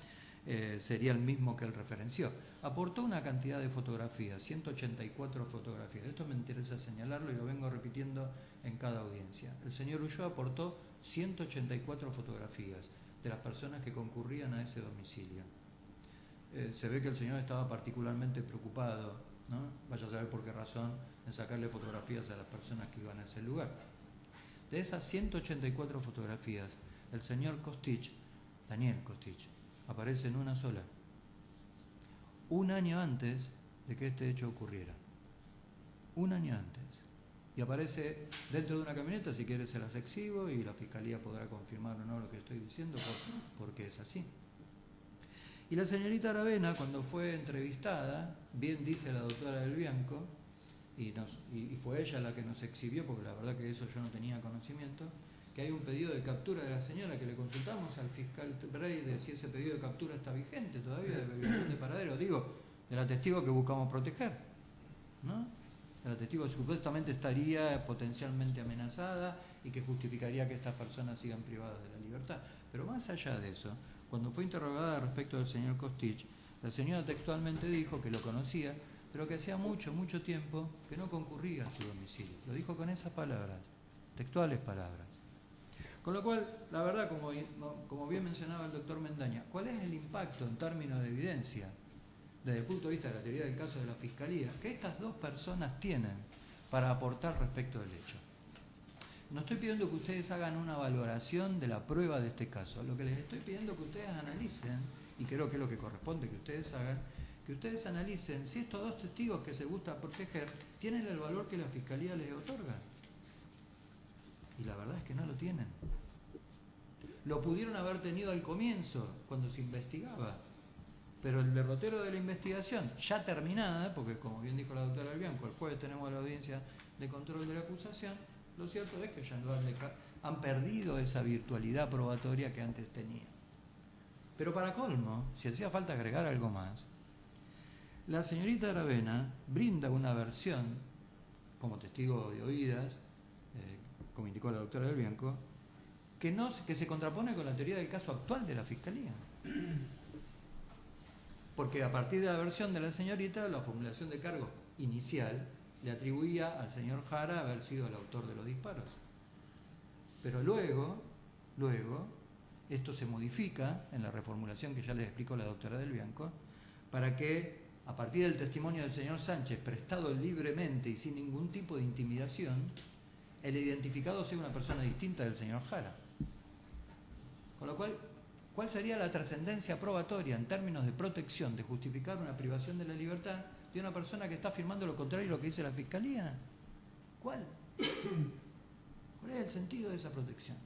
sería el mismo que él referenció. Aportó una cantidad de fotografías, 184 fotografías. Esto me interesa señalarlo y lo vengo repitiendo en cada audiencia. El señor Ulloa aportó 184 fotografías de las personas que concurrían a ese domicilio. Se ve que el señor estaba particularmente preocupado, ¿no? Vaya a saber por qué razón, en sacarle fotografías a las personas que iban a ese lugar. De esas 184 fotografías, el señor Kostich, Daniel Kostich, aparece en una sola, un año antes de que este hecho ocurriera. Un año antes. Y aparece dentro de una camioneta, si quiere se las exhibo y la Fiscalía podrá confirmar o no lo que estoy diciendo, porque es así. Y la señorita Aravena, cuando fue entrevistada, bien dice la doctora del Bianco, y fue ella la que nos exhibió, porque la verdad que eso yo no tenía conocimiento, que hay un pedido de captura de la señora que le consultamos al fiscal Brey de si ese pedido de captura está vigente todavía, de violación de paradero, digo, de la testigo que buscamos proteger, ¿no? De la testigo que supuestamente estaría potencialmente amenazada y que justificaría que estas personas sigan privadas de la libertad. Pero más allá de eso, cuando fue interrogada respecto del señor Kostich, la señora textualmente dijo que lo conocía, pero que hacía mucho tiempo que no concurría a su domicilio. Lo dijo con esas palabras, textuales palabras. Con lo cual, la verdad, como bien mencionaba el doctor Mendaña, ¿cuál es el impacto en términos de evidencia, desde el punto de vista de la teoría del caso de la Fiscalía, que estas dos personas tienen para aportar respecto del hecho? No estoy pidiendo que ustedes hagan una valoración de la prueba de este caso. Lo que les estoy pidiendo es que ustedes analicen, y creo que es lo que corresponde que ustedes hagan, que ustedes analicen si estos dos testigos que se busca proteger tienen el valor que la Fiscalía les otorga. Y la verdad es que no lo tienen. Lo pudieron haber tenido al comienzo, cuando se investigaba. Pero el derrotero de la investigación, ya terminada, porque como bien dijo la doctora Albianco, el jueves tenemos la audiencia de control de la acusación, lo cierto es que ya han perdido esa virtualidad probatoria que antes tenían. Pero para colmo, si hacía falta agregar algo más, la señorita Aravena brinda una versión, como testigo de oídas, como indicó la doctora del Bianco, que se contrapone con la teoría del caso actual de la Fiscalía. Porque a partir de la versión de la señorita, la formulación de cargo inicial le atribuía al señor Jara haber sido el autor de los disparos. Pero luego, esto se modifica en la reformulación que ya les explicó la doctora del Bianco, para que, a partir del testimonio del señor Sánchez, prestado libremente y sin ningún tipo de intimidación, el identificado sea una persona distinta del señor Jara. Con lo cual, ¿cuál sería la trascendencia probatoria en términos de protección, de justificar una privación de la libertad de una persona que está afirmando lo contrario de lo que dice la Fiscalía? ¿Cuál? ¿Cuál es el sentido de esa protección?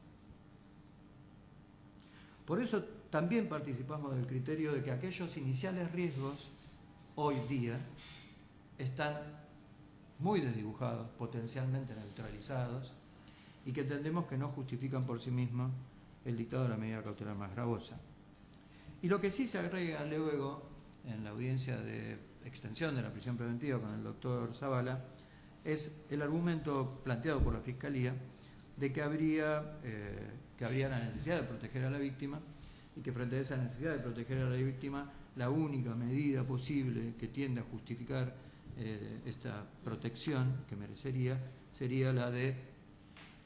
Por eso también participamos del criterio de que aquellos iniciales riesgos hoy día están muy desdibujados, potencialmente neutralizados, y que entendemos que no justifican por sí mismos el dictado de la medida cautelar más gravosa. Y lo que sí se agrega luego en la audiencia de extensión de la prisión preventiva con el doctor Zavala es el argumento planteado por la Fiscalía de que habría la necesidad de proteger a la víctima y que frente a esa necesidad de proteger a la víctima, la única medida posible que tiende a justificar esta protección que merecería sería la de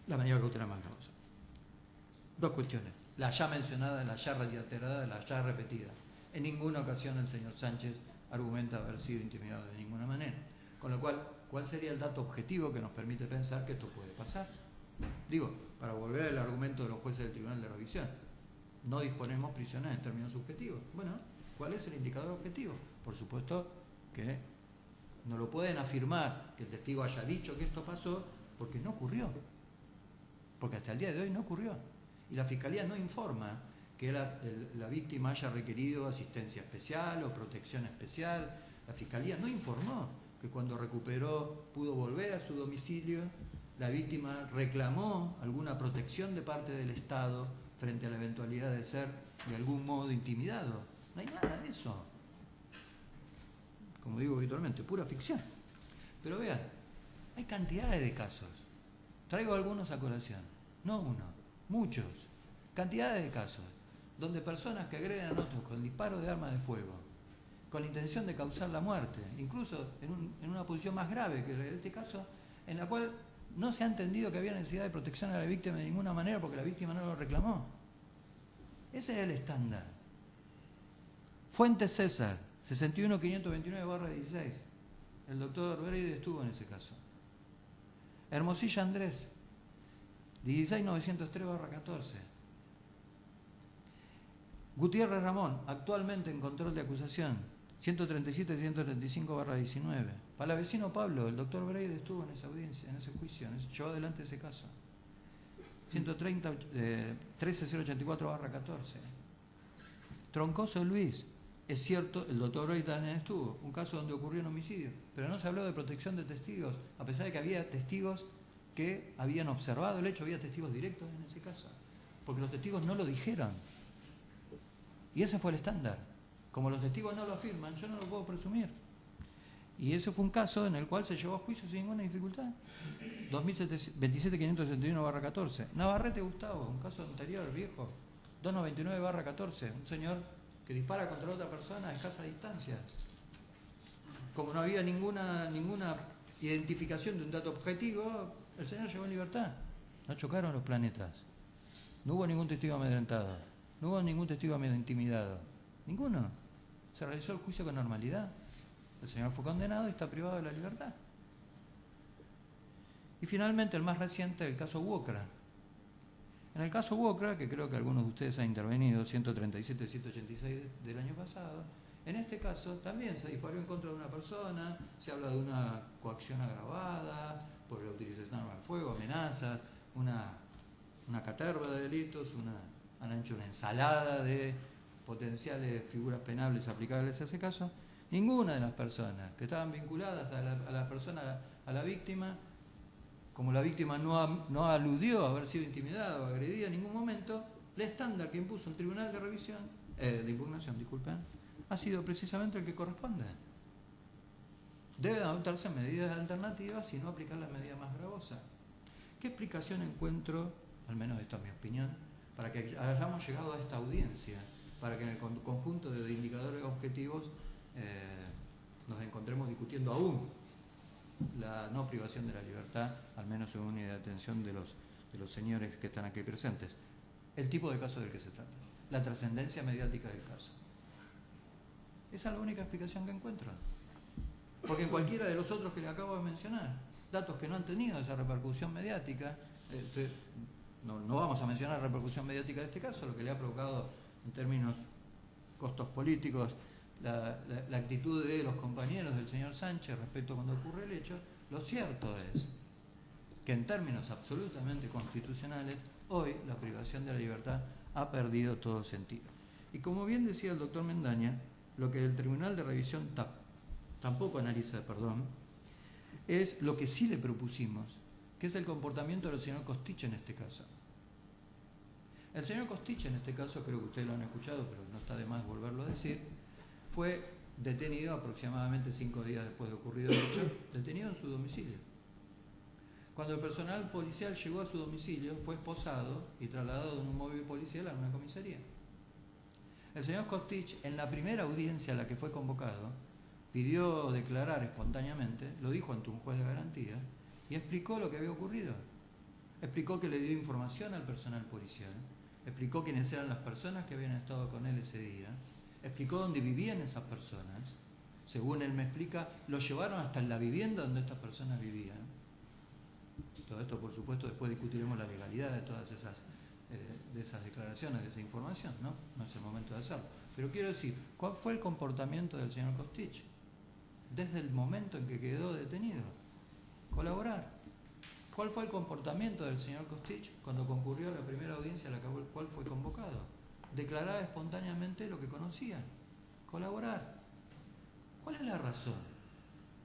la medida cautelar más gravosa. Dos cuestiones: la ya mencionada, la ya reiterada, la ya repetida. En ninguna ocasión el señor Sánchez argumenta haber sido intimidado de ninguna manera. Con lo cual, ¿cuál sería el dato objetivo que nos permite pensar que esto puede pasar? Digo, para volver al argumento de los jueces del Tribunal de Revisión, no disponemos prisiones en términos subjetivos. Bueno, ¿cuál es el indicador objetivo? Por supuesto que no lo pueden afirmar que el testigo haya dicho que esto pasó porque no ocurrió. Porque hasta el día de hoy no ocurrió. Y la Fiscalía no informa que la víctima haya requerido asistencia especial o protección especial. La Fiscalía no informó que cuando recuperó, pudo volver a su domicilio, la víctima reclamó alguna protección de parte del Estado frente a la eventualidad de ser de algún modo intimidado. No hay nada de eso. Como digo habitualmente, pura ficción. Pero vean, hay cantidades de casos. Traigo algunos a colación. No uno, muchos. Cantidades de casos donde personas que agreden a otros con disparo de arma de fuego, con la intención de causar la muerte, incluso en una posición más grave que en este caso, en la cual no se ha entendido que había necesidad de protección a la víctima de ninguna manera porque la víctima no lo reclamó. Ese es el estándar. Fuente César, 61.529/16. El doctor Breide estuvo en ese caso. Hermosilla Andrés, 16.903/14. Gutiérrez Ramón, actualmente en control de acusación, 137.135/19. Palavecino Pablo, el doctor Breide estuvo en esa audiencia, en ese juicio, llevó adelante ese caso. 13.084/14. Troncoso Luis, es cierto, el doctor Breide también estuvo, un caso donde ocurrió un homicidio, pero no se habló de protección de testigos, a pesar de que había testigos que habían observado el hecho, había testigos directos en ese caso, porque los testigos no lo dijeron. Y ese fue el estándar. Como los testigos no lo afirman, yo no lo puedo presumir. Y ese fue un caso en el cual se llevó a juicio sin ninguna dificultad. 27.571/14. Navarrete Gustavo, un caso anterior, viejo. 299/14. Un señor que dispara contra otra persona a escasa distancia. Como no había ninguna identificación de un dato objetivo, el señor llegó en libertad. No chocaron los planetas. No hubo ningún testigo amedrentado. No hubo ningún testigo intimidado. Ninguno. Se realizó el juicio con normalidad. El señor fue condenado y está privado de la libertad. Y finalmente el más reciente, el caso Wokra. En el caso Wokra, que creo que algunos de ustedes han intervenido, 137.186 del año pasado, en este caso también se disparó en contra de una persona, se habla de una coacción agravada por la utilización de armas de fuego, amenazas, una caterva de delitos, han hecho una ensalada de potenciales figuras penables aplicables a ese caso. Ninguna de las personas que estaban vinculadas a la víctima, como la víctima no aludió a haber sido intimidada o agredida en ningún momento, el estándar que impuso el Tribunal de Impugnación, ha sido precisamente el que corresponde. Deben adoptarse medidas alternativas y no aplicar las medidas más gravosas. ¿Qué explicación encuentro, al menos esta es mi opinión, para que hayamos llegado a esta audiencia, para que en el conjunto de indicadores objetivos nos encontremos discutiendo aún la no privación de la libertad, al menos según unidad de atención de los señores que están aquí presentes? El tipo de caso del que se trata, la trascendencia mediática del caso. Esa es la única explicación que encuentro. Porque en cualquiera de los otros que le acabo de mencionar, datos que no han tenido esa repercusión mediática, no vamos a mencionar la repercusión mediática de este caso, lo que le ha provocado en términos costos políticos, la actitud de los compañeros del señor Sánchez respecto a cuando ocurre el hecho, lo cierto es que en términos absolutamente constitucionales, hoy la privación de la libertad ha perdido todo sentido. Y como bien decía el doctor Mendaña, lo que el Tribunal de Revisión tampoco analiza, es lo que sí le propusimos, que es el comportamiento del señor Costich en este caso. El señor Costich en este caso, creo que ustedes lo han escuchado, pero no está de más volverlo a decir, fue detenido aproximadamente 5 días después de ocurrido el hecho, detenido en su domicilio. Cuando el personal policial llegó a su domicilio, fue esposado y trasladado en un móvil policial a una comisaría. El señor Costich, en la primera audiencia a la que fue convocado, pidió declarar espontáneamente, lo dijo ante un juez de garantía, y explicó lo que había ocurrido. Explicó que le dio información al personal policial, explicó quiénes eran las personas que habían estado con él ese día, explicó dónde vivían esas personas. Según él me explica, lo llevaron hasta la vivienda donde estas personas vivían. Todo esto, por supuesto, después discutiremos la legalidad de todas esas declaraciones, de esa información, ¿no? No es el momento de hacerlo. Pero quiero decir, ¿cuál fue el comportamiento del señor Costich desde el momento en que quedó detenido? Colaborar. ¿Cuál fue el comportamiento del señor Costich cuando concurrió a la primera audiencia a la cual fue convocado? Declarar espontáneamente lo que conocía. Colaborar. ¿Cuál es la razón?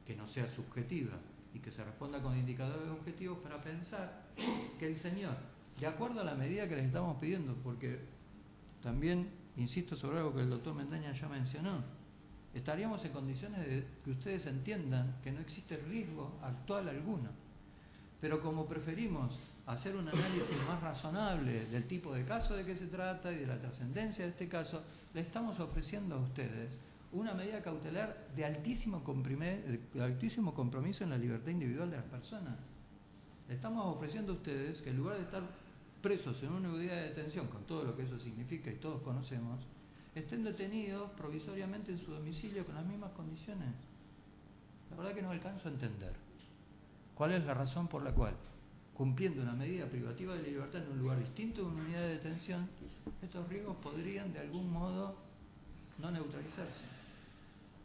Que no sea subjetiva y que se responda con indicadores objetivos para pensar que el señor, de acuerdo a la medida que les estamos pidiendo, porque también insisto sobre algo que el doctor Mendaña ya mencionó, estaríamos en condiciones de que ustedes entiendan que no existe riesgo actual alguno. Pero como preferimos hacer un análisis más razonable del tipo de caso de que se trata y de la trascendencia de este caso, le estamos ofreciendo a ustedes una medida cautelar de altísimo compromiso en la libertad individual de las personas. Le estamos ofreciendo a ustedes que en lugar de estar presos en una unidad de detención, con todo lo que eso significa y todos conocemos, estén detenidos provisoriamente en su domicilio con las mismas condiciones. La verdad que no alcanzo a entender cuál es la razón por la cual, cumpliendo una medida privativa de la libertad en un lugar distinto de una unidad de detención, estos riesgos podrían de algún modo no neutralizarse,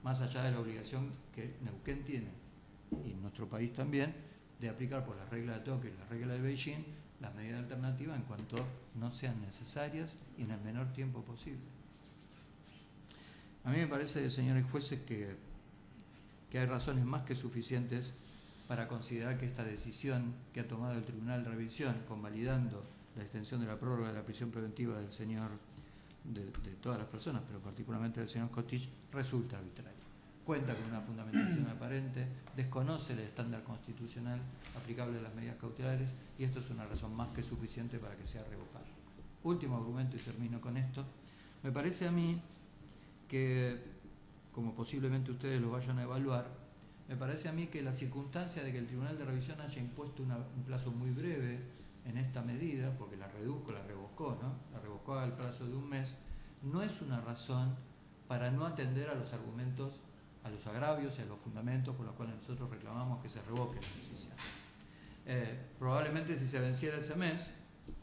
más allá de la obligación que Neuquén tiene, y nuestro país también, de aplicar por las reglas de Tokio y las reglas de Beijing las medidas alternativas en cuanto no sean necesarias y en el menor tiempo posible. A mí me parece, señores jueces, que hay razones más que suficientes para considerar que esta decisión que ha tomado el Tribunal de Revisión, convalidando la extensión de la prórroga de la prisión preventiva del señor, de todas las personas, pero particularmente del señor Costich, resulta arbitraria. Cuenta con una fundamentación aparente, desconoce el estándar constitucional aplicable a las medidas cautelares y esto es una razón más que suficiente para que sea revocado. Último argumento y termino con esto. Me parece a mí que, como posiblemente ustedes lo vayan a evaluar, me parece a mí que la circunstancia de que el Tribunal de Revisión haya impuesto un plazo muy breve en esta medida, porque la revocó, ¿no? La revocó al plazo de un mes, no es una razón para no atender a los argumentos, a los agravios y a los fundamentos por los cuales nosotros reclamamos que se revoque la decisión. Probablemente si se venciera ese mes,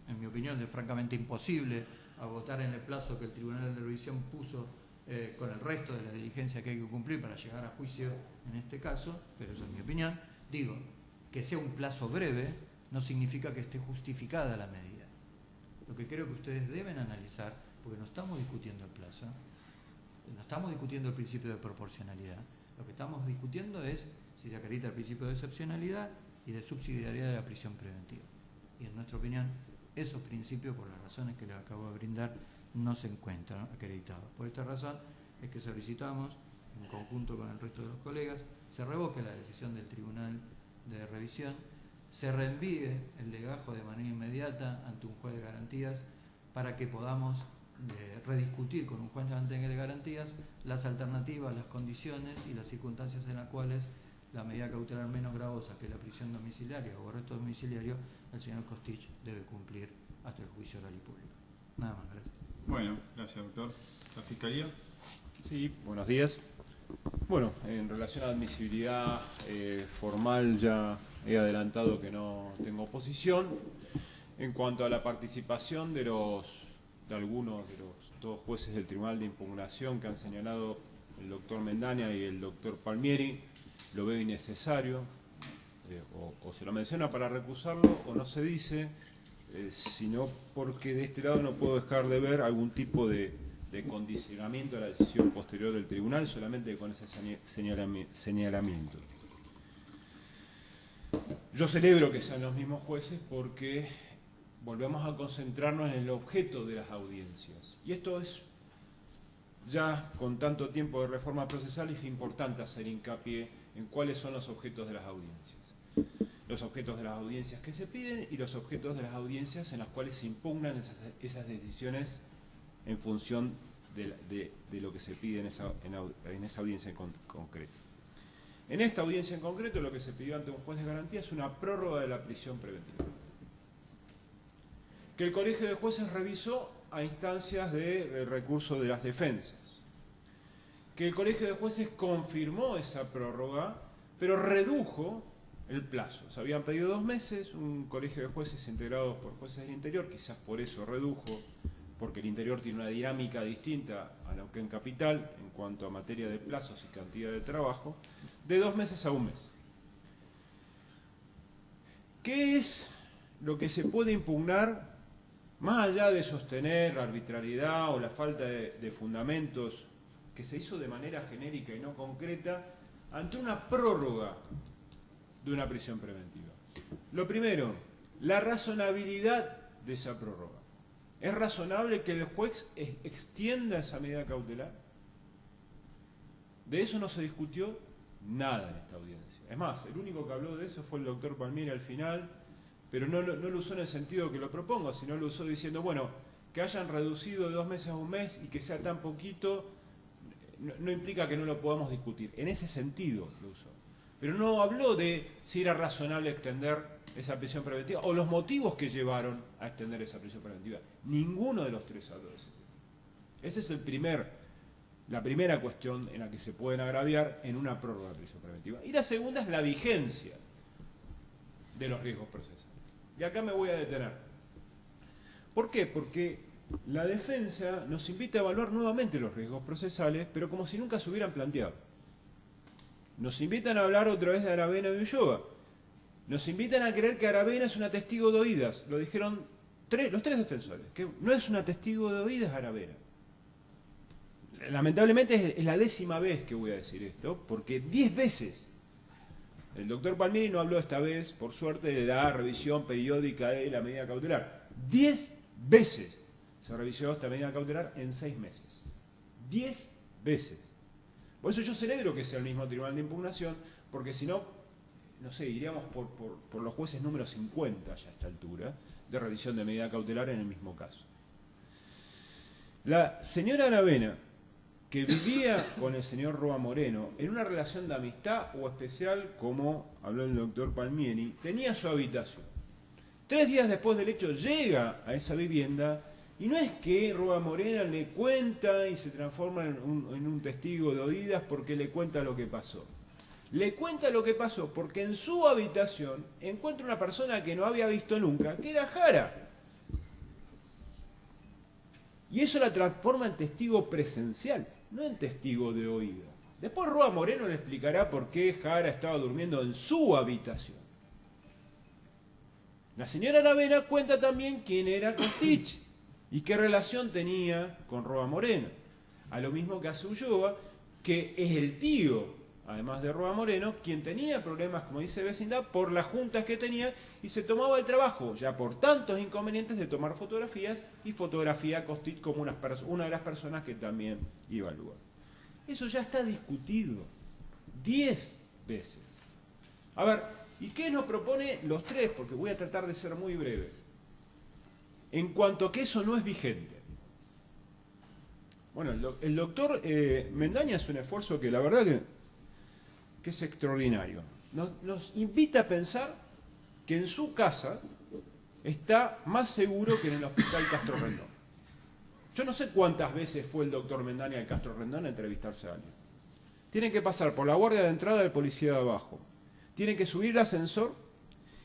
en mi opinión es francamente imposible agotar en el plazo que el Tribunal de Revisión puso con el resto de la diligencia que hay que cumplir para llegar a juicio en este caso, pero eso es mi opinión. Digo, que sea un plazo breve no significa que esté justificada la medida. Lo que creo que ustedes deben analizar, porque no estamos discutiendo el plazo, no estamos discutiendo el principio de proporcionalidad, lo que estamos discutiendo es si se acredita el principio de excepcionalidad y de subsidiariedad de la prisión preventiva. Y en nuestra opinión, esos principios, por las razones que les acabo de brindar, no se encuentran acreditados. Por esta razón es que solicitamos, en conjunto con el resto de los colegas, se revoque la decisión del Tribunal de Revisión, se reenvíe el legajo de manera inmediata ante un juez de garantías para que podamos rediscutir con un juez de garantías las alternativas, las condiciones y las circunstancias en las cuales la medida cautelar menos gravosa que la prisión domiciliaria o arresto domiciliario, el señor Costich debe cumplir hasta el juicio oral y público. Nada más, gracias. Bueno, gracias, doctor. ¿La Fiscalía? Sí, buenos días. Bueno, en relación a admisibilidad formal ya he adelantado que no tengo oposición. En cuanto a la participación de algunos de los dos jueces del Tribunal de Impugnación que han señalado el doctor Mendaña y el doctor Palmieri, lo veo innecesario, o se lo menciona para recusarlo o no se dice, sino porque de este lado no puedo dejar de ver algún tipo de condicionamiento a la decisión posterior del tribunal solamente con ese señalamiento. Yo celebro que sean los mismos jueces porque volvemos a concentrarnos en el objeto de las audiencias. Y esto es, ya con tanto tiempo de reforma procesal, es importante hacer hincapié en cuáles son los objetos de las audiencias. Los objetos de las audiencias que se piden y los objetos de las audiencias en las cuales se impugnan esas decisiones en función de lo que se pide en esa audiencia en concreto. En esta audiencia en concreto, lo que se pidió ante un juez de garantía es una prórroga de la prisión preventiva, que el Colegio de Jueces revisó a instancias del recurso de las defensas, que el Colegio de Jueces confirmó esa prórroga, pero redujo el plazo. Se habían pedido 2 meses, un Colegio de Jueces integrado por jueces del interior, quizás por eso redujo, porque el interior tiene una dinámica distinta a Neuquén Capital en cuanto a materia de plazos y cantidad de trabajo, de 2 meses a 1 mes. ¿Qué es lo que se puede impugnar, más allá de sostener la arbitrariedad o la falta de fundamentos que se hizo de manera genérica y no concreta, ante una prórroga de una prisión preventiva? Lo primero, la razonabilidad de esa prórroga. ¿Es razonable que el juez extienda esa medida cautelar? De eso no se discutió nada en esta audiencia. Es más, el único que habló de eso fue el doctor Palmieri al final, pero no lo usó en el sentido que lo propongo, sino lo usó diciendo, bueno, que hayan reducido de 2 meses a 1 mes y que sea tan poquito, no implica que no lo podamos discutir. En ese sentido lo usó. Pero no habló de si era razonable extender esa prisión preventiva o los motivos que llevaron a extender esa prisión preventiva. Ninguno de los 3 habló de ese tema. Esa es la primera cuestión en la que se pueden agraviar en una prórroga de prisión preventiva. Y la segunda es la vigencia de los riesgos procesales. Y acá me voy a detener. ¿Por qué? Porque la defensa nos invita a evaluar nuevamente los riesgos procesales, pero como si nunca se hubieran planteado. Nos invitan a hablar otra vez de Aravena y Ulloa. Nos invitan a creer que Aravena es una testigo de oídas. Lo dijeron los 3 defensores, que no es una testigo de oídas Aravena. Lamentablemente es la 10ª vez que voy a decir esto, porque 10 veces el doctor Palmieri no habló esta vez, por suerte, de la revisión periódica de la medida cautelar. 10 veces se revisó esta medida cautelar en 6 meses. 10 veces. Por eso yo celebro que sea el mismo tribunal de impugnación, porque si no, no sé, iríamos por los jueces número 50 ya a esta altura, de revisión de medida cautelar en el mismo caso. La señora Aravena, que vivía con el señor Roa Moreno en una relación de amistad o especial, como habló el doctor Palmieri, tenía su habitación. 3 días después del hecho llega a esa vivienda y no es que Roa Moreno le cuenta y se transforma en un testigo de oídas porque le cuenta lo que pasó. Le cuenta lo que pasó porque en su habitación encuentra una persona que no había visto nunca, que era Jara. Y eso la transforma en testigo presencial, no en testigo de oído. Después Roa Moreno le explicará por qué Jara estaba durmiendo en su habitación. La señora Aravena cuenta también quién era Costich y qué relación tenía con Roa Moreno. A lo mismo que hace Ulloa, que es el tío, además de Roa Moreno, quien tenía problemas, como dice vecindad, por las juntas que tenía y se tomaba el trabajo, ya por tantos inconvenientes, de tomar fotografías y fotografía a Costich como una de las personas que también iba al lugar. Eso ya está discutido 10 veces. A ver, ¿y qué nos propone los 3? Porque voy a tratar de ser muy breve. En cuanto a que eso no es vigente. Bueno, el doctor Mendaña hace un esfuerzo que la verdad que es extraordinario. Nos invita a pensar que en su casa está más seguro que en el hospital Castro Rendón. Yo no sé cuántas veces fue el doctor Mendaña al Castro Rendón a entrevistarse a alguien. Tienen que pasar por la guardia de entrada del policía de abajo. Tienen que subir el ascensor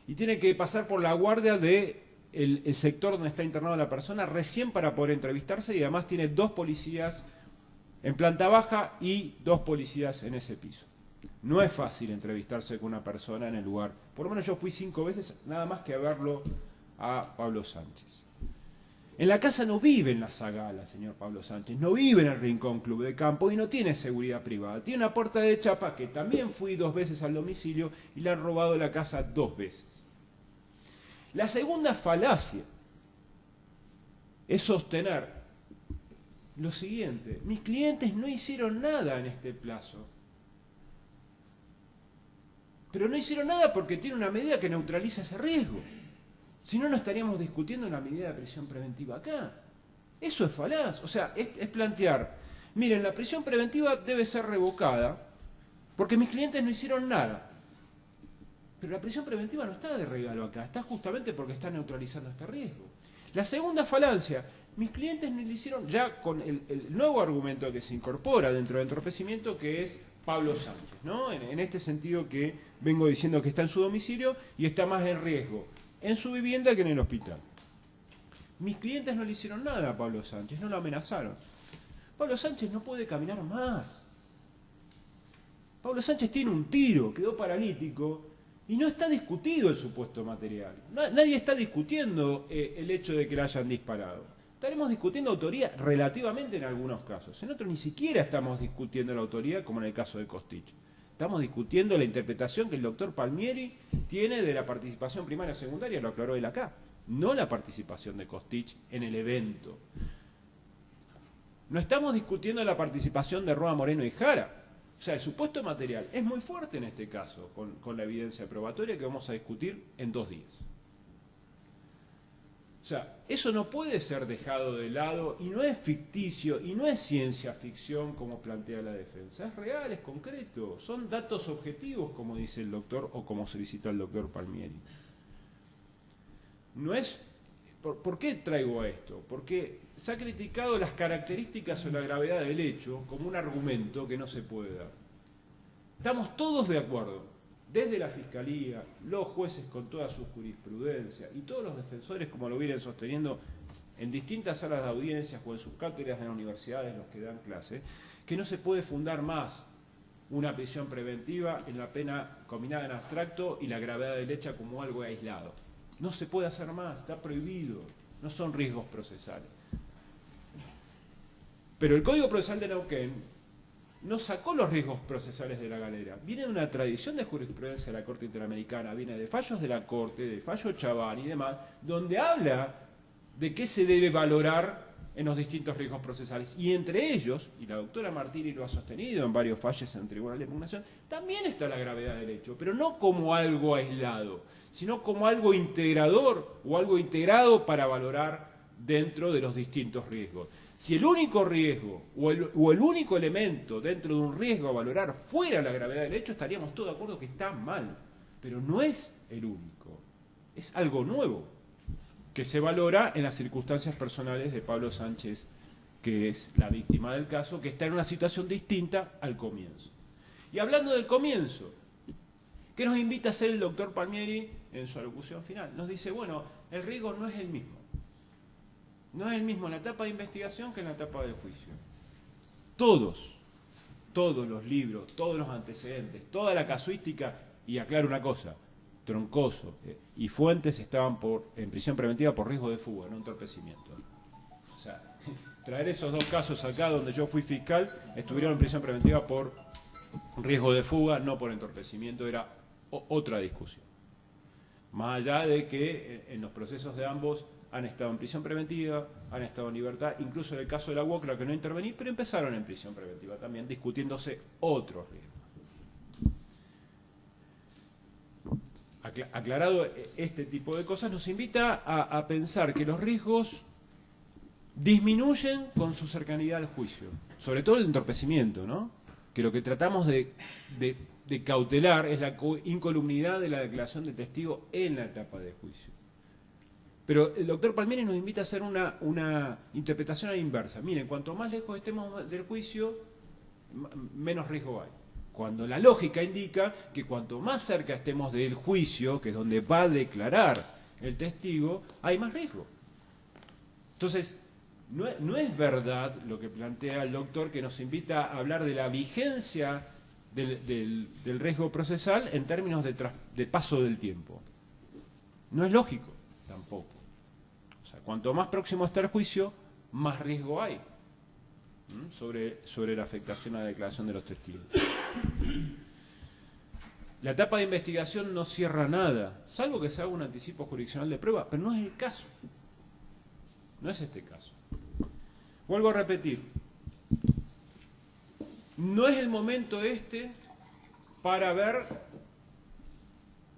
y tienen que pasar por la guardia del sector donde está internada la persona recién para poder entrevistarse, y además tiene 2 policías en planta baja y 2 policías en ese piso. No es fácil entrevistarse con una persona en el lugar. Por lo menos yo fui 5 veces nada más que a verlo a Pablo Sánchez. En la casa no vive en la Zagala, señor Pablo Sánchez, no vive en el Rincón Club de Campo y no tiene seguridad privada. Tiene una puerta de chapa que también fui 2 veces al domicilio y le han robado la casa 2 veces. La segunda falacia es sostener lo siguiente: mis clientes no hicieron nada en este plazo. Pero no hicieron nada porque tiene una medida que neutraliza ese riesgo. Si no, no estaríamos discutiendo una medida de prisión preventiva acá. Eso es falaz. O sea, es plantear, miren, la prisión preventiva debe ser revocada porque mis clientes no hicieron nada. Pero la prisión preventiva no está de regalo acá, está justamente porque está neutralizando este riesgo. La segunda falacia: mis clientes no le hicieron, ya con el nuevo argumento que se incorpora dentro del entorpecimiento, que es Pablo Sánchez, ¿no? En este sentido que vengo diciendo, que está en su domicilio y está más en riesgo en su vivienda que en el hospital. Mis clientes no le hicieron nada a Pablo Sánchez, no lo amenazaron. Pablo Sánchez no puede caminar más. Pablo Sánchez tiene un tiro, quedó paralítico y no está discutido el supuesto material. Nadie está discutiendo el hecho de que le hayan disparado. Estaremos discutiendo autoría relativamente en algunos casos. En otros ni siquiera estamos discutiendo la autoría, como en el caso de Kostich. Estamos discutiendo la interpretación que el doctor Palmieri tiene de la participación primaria o secundaria, lo aclaró él acá, no la participación de Kostich en el evento. No estamos discutiendo la participación de Roa Moreno y Jara. O sea, el supuesto material es muy fuerte en este caso, con la evidencia probatoria que vamos a discutir en 2 días. O sea, eso no puede ser dejado de lado y no es ficticio y no es ciencia ficción como plantea la defensa. Es real, es concreto, son datos objetivos, como dice el doctor o como solicitó el doctor Palmieri. No es... ¿Por qué traigo esto? Porque se ha criticado las características o la gravedad del hecho como un argumento que no se puede dar. Estamos todos de acuerdo, desde la Fiscalía, los jueces con toda su jurisprudencia y todos los defensores, como lo vienen sosteniendo en distintas salas de audiencias o en sus cátedras en las universidades, los que dan clase, que no se puede fundar más una prisión preventiva en la pena combinada en abstracto y la gravedad del hecho como algo aislado. No se puede hacer más, está prohibido, no son riesgos procesales. Pero el Código Procesal de Neuquén no sacó los riesgos procesales de la galera. Viene de una tradición de jurisprudencia de la Corte Interamericana, viene de fallos de la Corte, de fallo Chaván y demás, donde habla de qué se debe valorar en los distintos riesgos procesales. Y entre ellos, y la doctora Martini lo ha sostenido en varios fallos en el Tribunal de Impugnación, también está la gravedad del hecho, pero no como algo aislado, sino como algo integrador o algo integrado para valorar dentro de los distintos riesgos. Si el único riesgo o el único elemento dentro de un riesgo a valorar fuera la gravedad del hecho, estaríamos todos de acuerdo que está mal, pero no es el único, es algo nuevo que se valora en las circunstancias personales de Pablo Sánchez, que es la víctima del caso, que está en una situación distinta al comienzo. Y hablando del comienzo, ¿qué nos invita a hacer el doctor Palmieri en su alocución final? Nos dice, bueno, el riesgo no es el mismo. No es el mismo en la etapa de investigación que en la etapa del juicio. Todos los libros, todos los antecedentes, toda la casuística, y aclaro una cosa, Troncoso y Fuentes estaban en prisión preventiva por riesgo de fuga, no entorpecimiento. O sea, traer esos 2 casos acá donde yo fui fiscal, estuvieron en prisión preventiva por riesgo de fuga, no por entorpecimiento, era otra discusión. Más allá de que en los procesos de ambos han estado en prisión preventiva, han estado en libertad, incluso en el caso de la UOCRA, que no intervení, pero empezaron en prisión preventiva también, discutiéndose otros riesgos. Aclarado este tipo de cosas, nos invita a pensar que los riesgos disminuyen con su cercanía al juicio, sobre todo el entorpecimiento, ¿no? Que lo que tratamos de cautelar es la incolumnidad de la declaración de testigo en la etapa de juicio. Pero el doctor Palmieri nos invita a hacer una interpretación a la inversa. Miren, cuanto más lejos estemos del juicio, menos riesgo hay. Cuando la lógica indica que cuanto más cerca estemos del juicio, que es donde va a declarar el testigo, hay más riesgo. Entonces, no es verdad lo que plantea el doctor, que nos invita a hablar de la vigencia del riesgo procesal en términos de paso del tiempo. No es lógico tampoco. O sea, cuanto más próximo está el juicio, más riesgo hay sobre la afectación a la declaración de los testigos. La etapa de investigación no cierra nada, salvo que se haga un anticipo jurisdiccional de prueba, pero no es el caso. No es este caso. Vuelvo a repetir. No es el momento para ver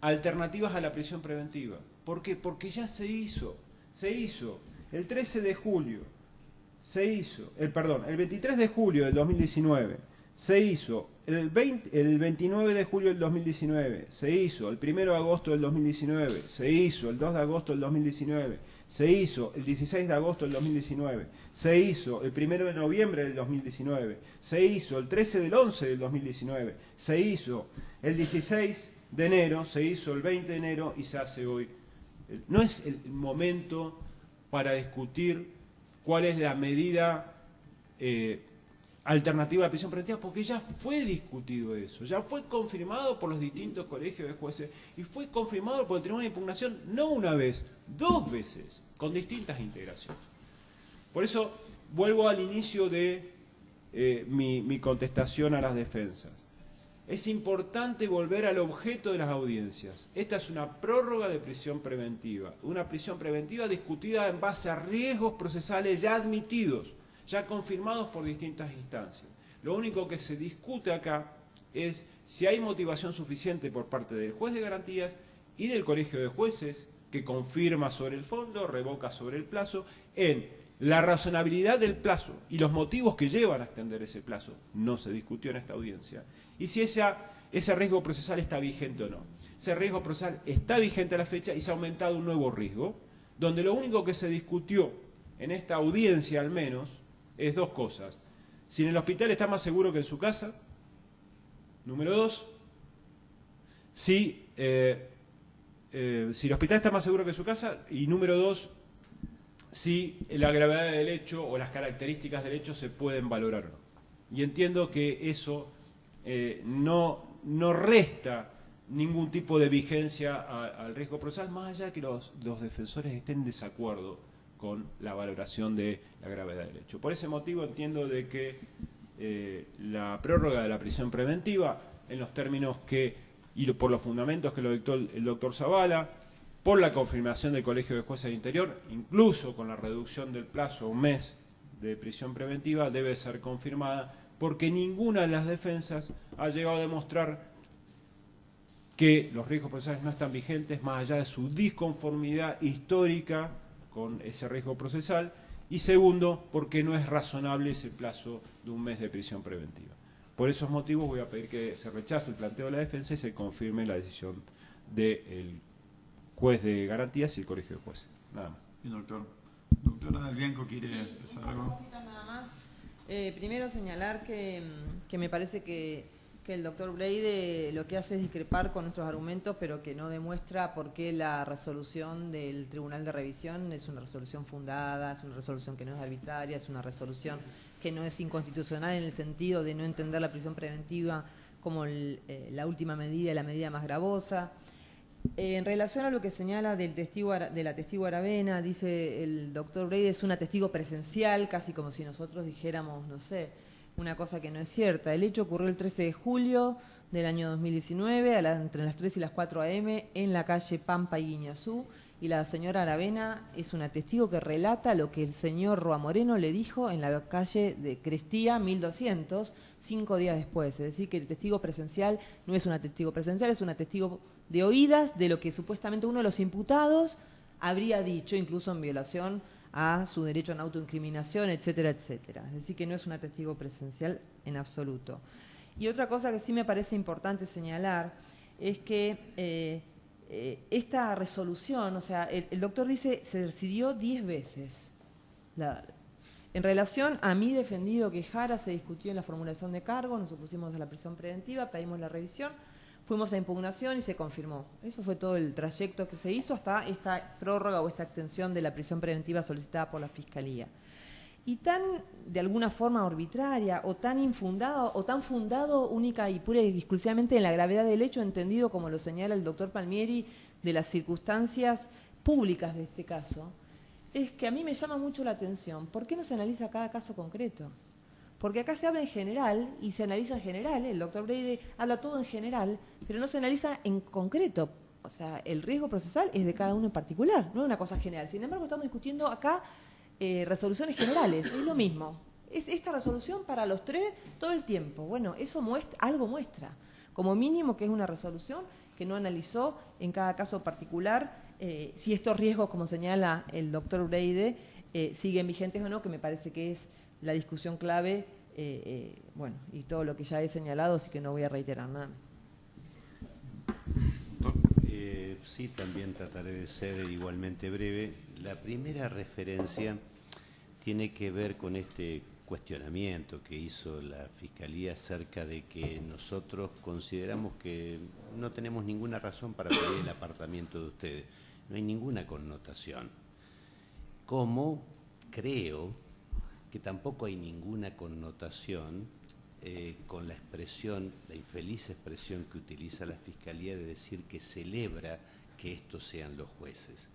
alternativas a la prisión preventiva. ¿Por qué? Porque ya se hizo. Se hizo el 13 de julio. Se hizo, el 23 de julio del 2019. Se hizo el 29 de julio del 2019. Se hizo el 1 de agosto del 2019. Se hizo el 2 de agosto del 2019. Se hizo el 16 de agosto del 2019. Se hizo el 1 de noviembre del 2019. Se hizo el 13 del 11 del 2019. Se hizo el 16 de enero. Se hizo el 20 de enero y se hace hoy. No es el momento para discutir cuál es la medida alternativa a la prisión preventiva, porque ya fue discutido eso, ya fue confirmado por los distintos colegios de jueces y fue confirmado por el Tribunal de Impugnación no una vez, 2 veces, con distintas integraciones. Por eso vuelvo al inicio de mi contestación a las defensas. Es importante volver al objeto de las audiencias. Esta es una prórroga de prisión preventiva discutida en base a riesgos procesales ya admitidos, ya confirmados por distintas instancias. Lo único que se discute acá es si hay motivación suficiente por parte del juez de garantías y del colegio de jueces, que confirma sobre el fondo, revoca sobre el plazo, en la razonabilidad del plazo y los motivos que llevan a extender ese plazo. No se discutió en esta audiencia. Y si ese riesgo procesal está vigente o no. Ese riesgo procesal está vigente a la fecha y se ha aumentado un nuevo riesgo, donde lo único que se discutió en esta audiencia al menos es 2 cosas. Si en el hospital está más seguro que en su casa. Número 2, si el hospital está más seguro que en su casa. Y número 2, si la gravedad del hecho o las características del hecho se pueden valorar o no. Y entiendo que eso no resta ningún tipo de vigencia al riesgo procesal, más allá de que los defensores estén en desacuerdo con la valoración de la gravedad del hecho. Por ese motivo entiendo de que la prórroga de la prisión preventiva, en los términos y por los fundamentos que lo dictó el doctor Zavala, por la confirmación del Colegio de Jueces de Interior, incluso con la reducción del plazo a 1 mes de prisión preventiva, debe ser confirmada, porque ninguna de las defensas ha llegado a demostrar que los riesgos procesales no están vigentes, más allá de su disconformidad histórica con ese riesgo procesal, y segundo, porque no es razonable ese plazo de 1 mes de prisión preventiva. Por esos motivos voy a pedir que se rechace el planteo de la defensa y se confirme la decisión del juez de garantías y el colegio de jueces. Nada más. Bien, doctor. Doctora Del Bianco, ¿quiere expresar algo? Cositas nada más. Primero señalar que me parece que el doctor Breide lo que hace es discrepar con nuestros argumentos, pero que no demuestra por qué la resolución del Tribunal de Revisión es una resolución fundada, es una resolución que no es arbitraria, es una resolución que no es inconstitucional en el sentido de no entender la prisión preventiva como la última medida y la medida más gravosa. En relación a lo que señala de la testigo Aravena, dice el doctor Breide, es una testigo presencial, casi como si nosotros dijéramos, no sé, una cosa que no es cierta. El hecho ocurrió el 13 de julio del año 2019, entre las 3 y las 4 a.m., en la calle Pampa y Guiñazú, y la señora Aravena es una testigo que relata lo que el señor Roa Moreno le dijo en la calle de Crestía 1200, 5 días después. Es decir, que el testigo presencial no es una testigo presencial, es una testigo de oídas de lo que supuestamente uno de los imputados habría dicho, incluso en violación a su derecho a una autoincriminación, etcétera, etcétera. Es decir, que no es una testigo presencial en absoluto. Y otra cosa que sí me parece importante señalar es que esta resolución, o sea, el doctor dice, se decidió 10 veces. En relación a mi defendido que Jara se discutió en la formulación de cargo, nos opusimos a la prisión preventiva, pedimos la revisión, fuimos a impugnación y se confirmó. Eso fue todo el trayecto que se hizo hasta esta prórroga o esta extensión de la prisión preventiva solicitada por la Fiscalía. y tan, de alguna forma, arbitraria o tan infundado o tan fundado única y pura y exclusivamente en la gravedad del hecho, entendido como lo señala el doctor Palmieri, de las circunstancias públicas de este caso, es que a mí me llama mucho la atención. ¿Por qué no se analiza cada caso concreto? Porque acá se habla en general y se analiza en general, el doctor Breide habla todo en general, pero no se analiza en concreto. O sea, el riesgo procesal es de cada uno en particular, no es una cosa general. Sin embargo, estamos discutiendo acá resoluciones generales, es lo mismo. Es esta resolución para los tres todo el tiempo. Bueno, eso algo muestra, como mínimo que es una resolución que no analizó en cada caso particular si estos riesgos, como señala el doctor Breide, siguen vigentes o no, que me parece que es la discusión clave, bueno, y todo lo que ya he señalado, así que no voy a reiterar nada más. Sí, también trataré de ser igualmente breve. La primera referencia tiene que ver con este cuestionamiento que hizo la Fiscalía acerca de que nosotros consideramos que no tenemos ninguna razón para pedir el apartamiento de ustedes. No hay ninguna connotación. Como creo que tampoco hay ninguna connotación con la expresión, la infeliz expresión que utiliza la Fiscalía de decir que celebra que estos sean los jueces.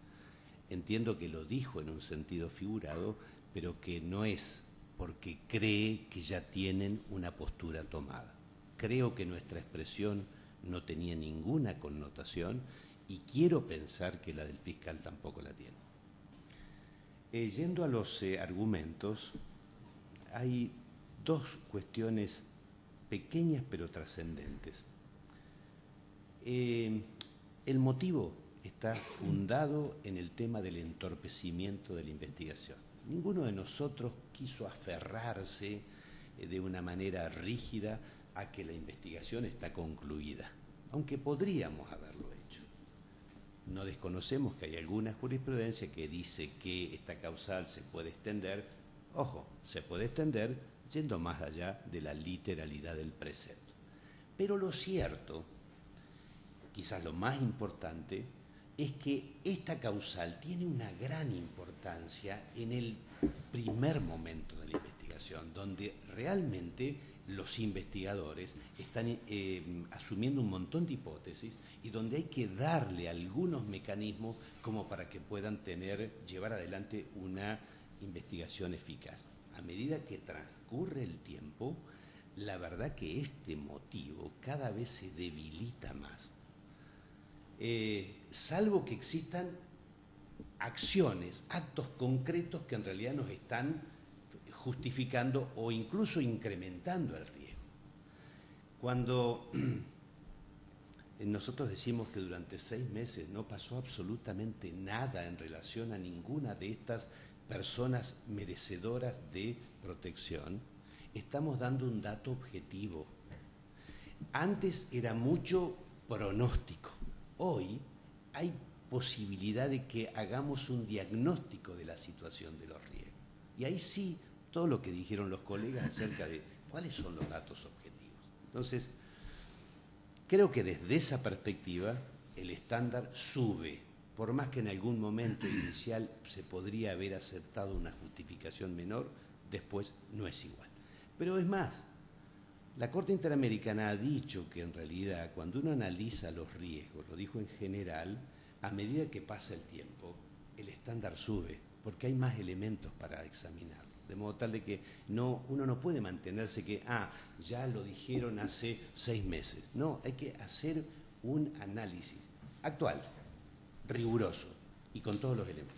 Entiendo que lo dijo en un sentido figurado, pero que no es porque cree que ya tienen una postura tomada. Creo que nuestra expresión no tenía ninguna connotación y quiero pensar que la del fiscal tampoco la tiene. Yendo a los argumentos, hay dos cuestiones pequeñas pero trascendentes. El motivo está fundado en el tema del entorpecimiento de la investigación. Ninguno de nosotros quiso aferrarse de una manera rígida a que la investigación está concluida, aunque podríamos haberlo hecho. No desconocemos que hay alguna jurisprudencia que dice que esta causal se puede extender. Ojo, se puede extender yendo más allá de la literalidad del precepto. Pero lo cierto, quizás lo más importante, es que esta causal tiene una gran importancia en el primer momento de la investigación, donde realmente los investigadores están asumiendo un montón de hipótesis y donde hay que darle algunos mecanismos como para que puedan llevar adelante una investigación eficaz. A medida que transcurre el tiempo, la verdad que este motivo cada vez se debilita más. Salvo que existan acciones, actos concretos que en realidad nos están justificando o incluso incrementando el riesgo. Cuando nosotros decimos que durante 6 meses no pasó absolutamente nada en relación a ninguna de estas personas merecedoras de protección, estamos dando un dato objetivo. Antes era mucho pronóstico. Hoy hay posibilidad de que hagamos un diagnóstico de la situación de los riesgos. Y ahí sí, todo lo que dijeron los colegas acerca de cuáles son los datos objetivos. Entonces, creo que desde esa perspectiva el estándar sube, por más que en algún momento inicial se podría haber aceptado una justificación menor, después no es igual. Pero es más, la Corte Interamericana ha dicho que en realidad cuando uno analiza los riesgos, lo dijo en general, a medida que pasa el tiempo, el estándar sube, porque hay más elementos para examinar. De modo tal de que uno no puede mantenerse que, ya lo dijeron hace 6 meses. No, hay que hacer un análisis actual, riguroso y con todos los elementos.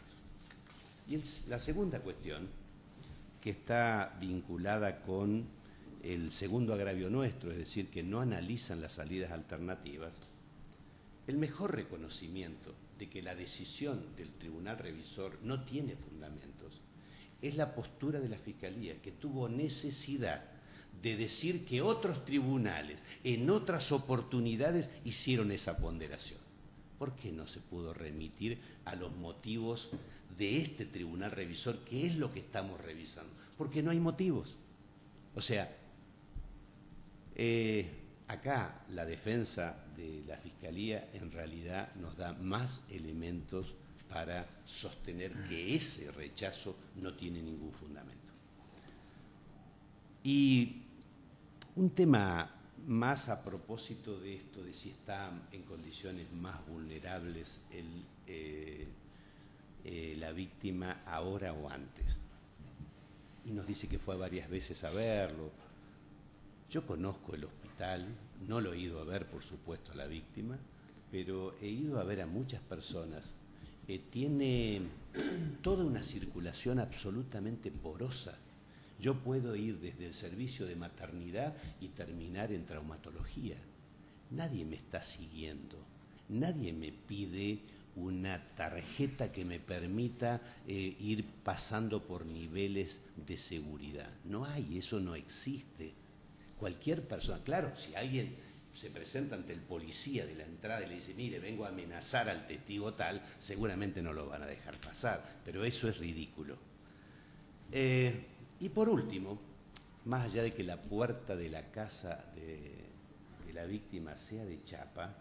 Y la segunda cuestión, que está vinculada con el segundo agravio nuestro, es decir, que no analizan las salidas alternativas, el mejor reconocimiento de que la decisión del Tribunal Revisor no tiene fundamentos es la postura de la Fiscalía, que tuvo necesidad de decir que otros tribunales en otras oportunidades hicieron esa ponderación. ¿Por qué no se pudo remitir a los motivos de este Tribunal Revisor, que es lo que estamos revisando? Porque no hay motivos. O sea, acá la defensa de la Fiscalía en realidad nos da más elementos para sostener que ese rechazo no tiene ningún fundamento. Y un tema más a propósito de esto, de si está en condiciones más vulnerables la víctima ahora o antes. Y nos dice que fue varias veces a verlo. Yo conozco el hospital, no lo he ido a ver, por supuesto, a la víctima, pero he ido a ver a muchas personas. Tiene toda una circulación absolutamente porosa. Yo puedo ir desde el servicio de maternidad y terminar en traumatología. Nadie me está siguiendo, nadie me pide una tarjeta que me permita ir pasando por niveles de seguridad. No hay, eso no existe. Cualquier persona, claro, si alguien se presenta ante el policía de la entrada y le dice, mire, vengo a amenazar al testigo tal, seguramente no lo van a dejar pasar, pero eso es ridículo. Y por último, más allá de que la puerta de la casa de la víctima sea de chapa,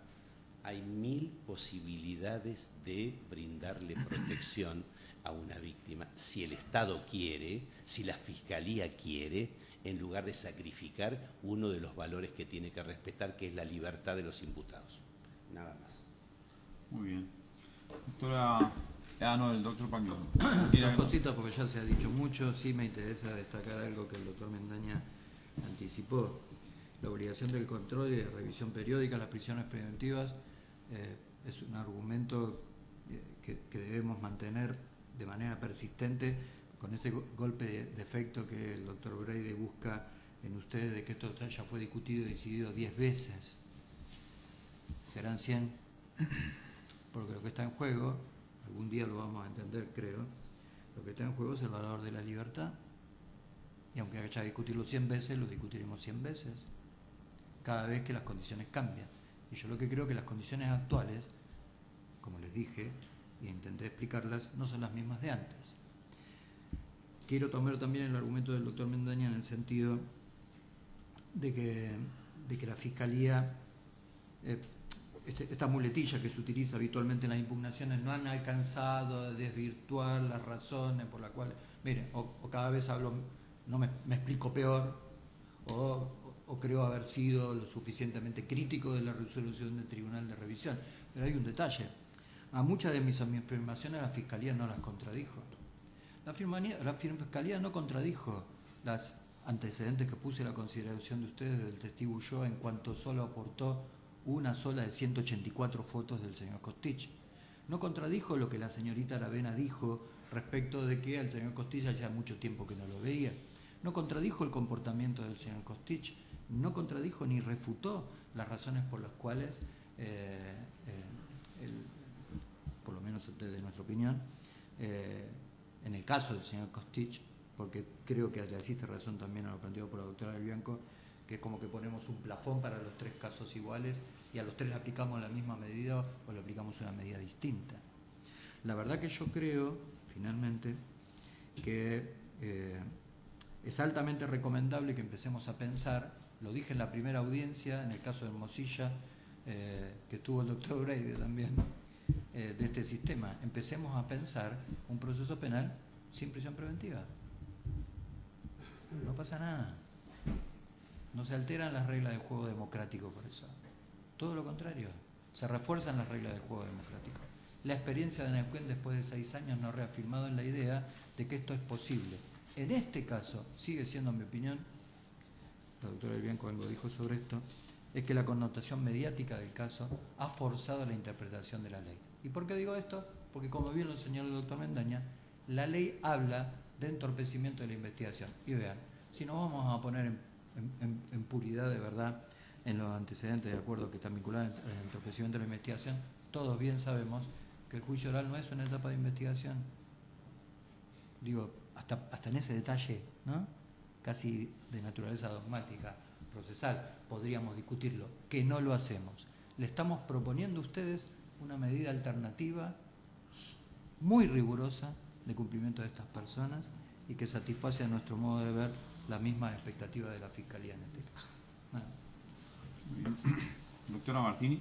hay 1000 posibilidades de brindarle protección a una víctima, si el Estado quiere, si la Fiscalía quiere, en lugar de sacrificar uno de los valores que tiene que respetar, que es la libertad de los imputados. Nada más. Muy bien. Doctora... el doctor Palmieri. Dos cositas porque ya se ha dicho mucho. Sí me interesa destacar algo que el doctor Mendaña anticipó. La obligación del control y de revisión periódica en las prisiones preventivas es un argumento que debemos mantener de manera persistente con este golpe de efecto que el doctor Breide busca en ustedes, de que esto ya fue discutido y decidido 10 veces. Serán 100, porque lo que está en juego, algún día lo vamos a entender, creo, lo que está en juego es el valor de la libertad. Y aunque haya que discutirlo 100 veces, lo discutiremos 100 veces, cada vez que las condiciones cambian. Y yo lo que creo que las condiciones actuales, como les dije, e intenté explicarlas, no son las mismas de antes. Quiero tomar también el argumento del doctor Mendaña en el sentido de que la Fiscalía, esta muletilla que se utiliza habitualmente en las impugnaciones, no han alcanzado a desvirtuar las razones por las cuales, miren, o cada vez hablo, no me explico peor, o creo haber sido lo suficientemente crítico de la resolución del Tribunal de Revisión. Pero hay un detalle. A muchas de mis afirmaciones la Fiscalía no las contradijo. La Fiscalía no contradijo los antecedentes que puse a la consideración de ustedes del testigo Ulloa en cuanto solo aportó una sola de 184 fotos del señor Costich. No contradijo lo que la señorita Aravena dijo respecto de que al señor Costich hacía mucho tiempo que no lo veía. No contradijo el comportamiento del señor Costich. No contradijo ni refutó las razones por las cuales, por lo menos desde nuestra opinión, en el caso del señor Costich, porque creo que le asiste razón también a lo planteado por la doctora Del Bianco, que es como que ponemos un plafón para los 3 casos iguales y a los 3 le aplicamos la misma medida o le aplicamos una medida distinta. La verdad que yo creo, finalmente, que es altamente recomendable que empecemos a pensar, lo dije en la primera audiencia, en el caso de Hermosilla, que tuvo el doctor Breide también, de este sistema. Empecemos a pensar un proceso penal sin prisión preventiva. No pasa nada. No se alteran las reglas del juego democrático por eso. Todo lo contrario, se refuerzan las reglas del juego democrático. La experiencia de Neuquén después de 6 años nos ha reafirmado en la idea de que esto es posible. En este caso, sigue siendo mi opinión, la doctora Del Bianco algo dijo sobre esto, es que la connotación mediática del caso ha forzado la interpretación de la ley. ¿Y por qué digo esto? Porque, como bien lo señaló el doctor Mendaña, la ley habla de entorpecimiento de la investigación. Y vean, si nos vamos a poner en puridad de verdad en los antecedentes de acuerdo que están vinculados al entorpecimiento de la investigación, todos bien sabemos que el juicio oral no es una etapa de investigación. Digo, hasta en ese detalle, ¿no? Casi de naturaleza dogmática, procesal, podríamos discutirlo, que no lo hacemos. Le estamos proponiendo a ustedes una medida alternativa muy rigurosa de cumplimiento de estas personas y que satisface a nuestro modo de ver las mismas expectativas de la Fiscalía en este caso. Nada. Muy bien. Doctora Martini.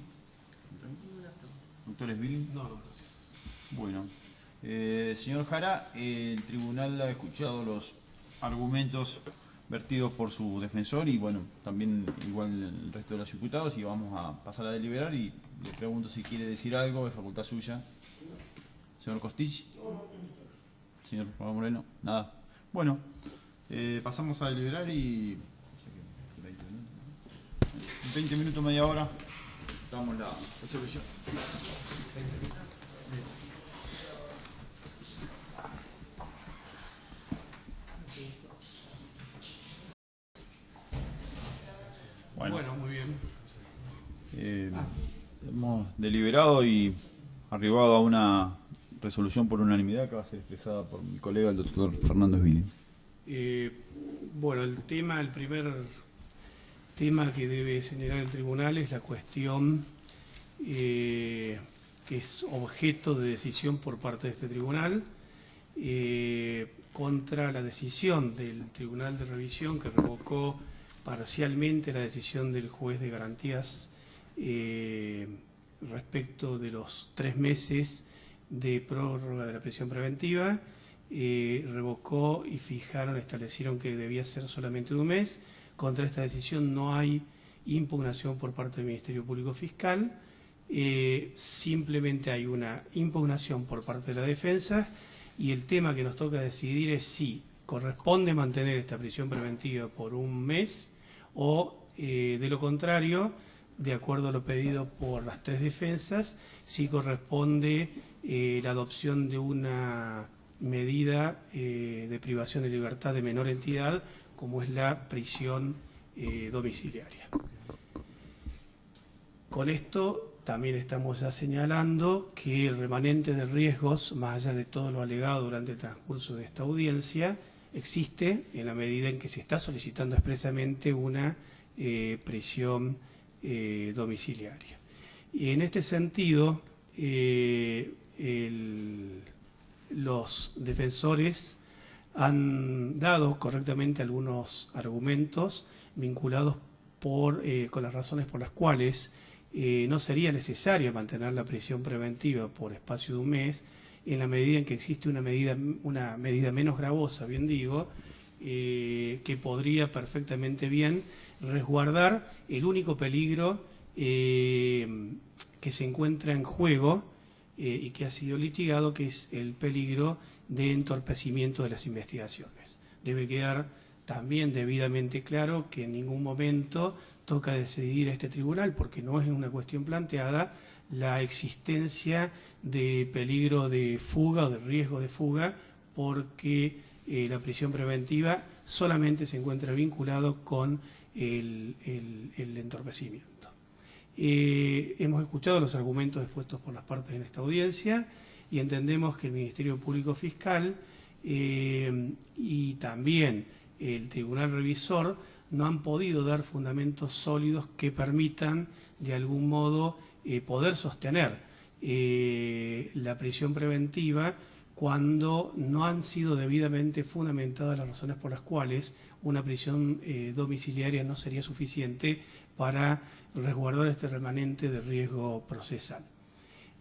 Doctor Esbili. No, gracias. Bueno, señor Jara, el tribunal ha escuchado los argumentos vertidos por su defensor y bueno, también igual el resto de los imputados, y vamos a pasar a deliberar y le pregunto si quiere decir algo, es facultad suya. Señor Costich. Señor Moreno. Nada. Bueno, pasamos a deliberar y... 20 minutos, media hora, damos la resolución. Bueno, muy bien. Hemos deliberado y arribado a una resolución por unanimidad que va a ser expresada por mi colega el doctor Fernando Esvili. Bueno, el primer tema que debe señalar el tribunal es la cuestión que es objeto de decisión por parte de este tribunal contra la decisión del Tribunal de Revisión que revocó parcialmente la decisión del juez de garantías respecto de los 3 meses de prórroga de la prisión preventiva. Revocó y establecieron que debía ser solamente de 1 mes. Contra esta decisión no hay impugnación por parte del Ministerio Público Fiscal, simplemente hay una impugnación por parte de la defensa, y el tema que nos toca decidir es si corresponde mantener esta prisión preventiva por 1 mes o, de lo contrario, de acuerdo a lo pedido por las 3 defensas, si corresponde la adopción de una medida de privación de libertad de menor entidad, como es la prisión domiciliaria. Con esto también estamos ya señalando que el remanente de riesgos, más allá de todo lo alegado durante el transcurso de esta audiencia, existe en la medida en que se está solicitando expresamente una prisión domiciliaria. Y en este sentido, los defensores han dado correctamente algunos argumentos vinculados con las razones por las cuales no sería necesario mantener la prisión preventiva por espacio de 1 mes, en la medida en que existe una medida menos gravosa, bien digo, que podría perfectamente bien resguardar el único peligro que se encuentra en juego y que ha sido litigado, que es el peligro de entorpecimiento de las investigaciones. Debe quedar también debidamente claro que en ningún momento toca decidir a este tribunal, porque no es una cuestión planteada, la existencia de peligro de fuga o de riesgo de fuga, porque la prisión preventiva solamente se encuentra vinculado con el entorpecimiento. Hemos escuchado los argumentos expuestos por las partes en esta audiencia y entendemos que el Ministerio Público Fiscal y también el Tribunal Revisor no han podido dar fundamentos sólidos que permitan de algún modo poder sostener la prisión preventiva cuando no han sido debidamente fundamentadas las razones por las cuales una prisión domiciliaria no sería suficiente para resguardar este remanente de riesgo procesal.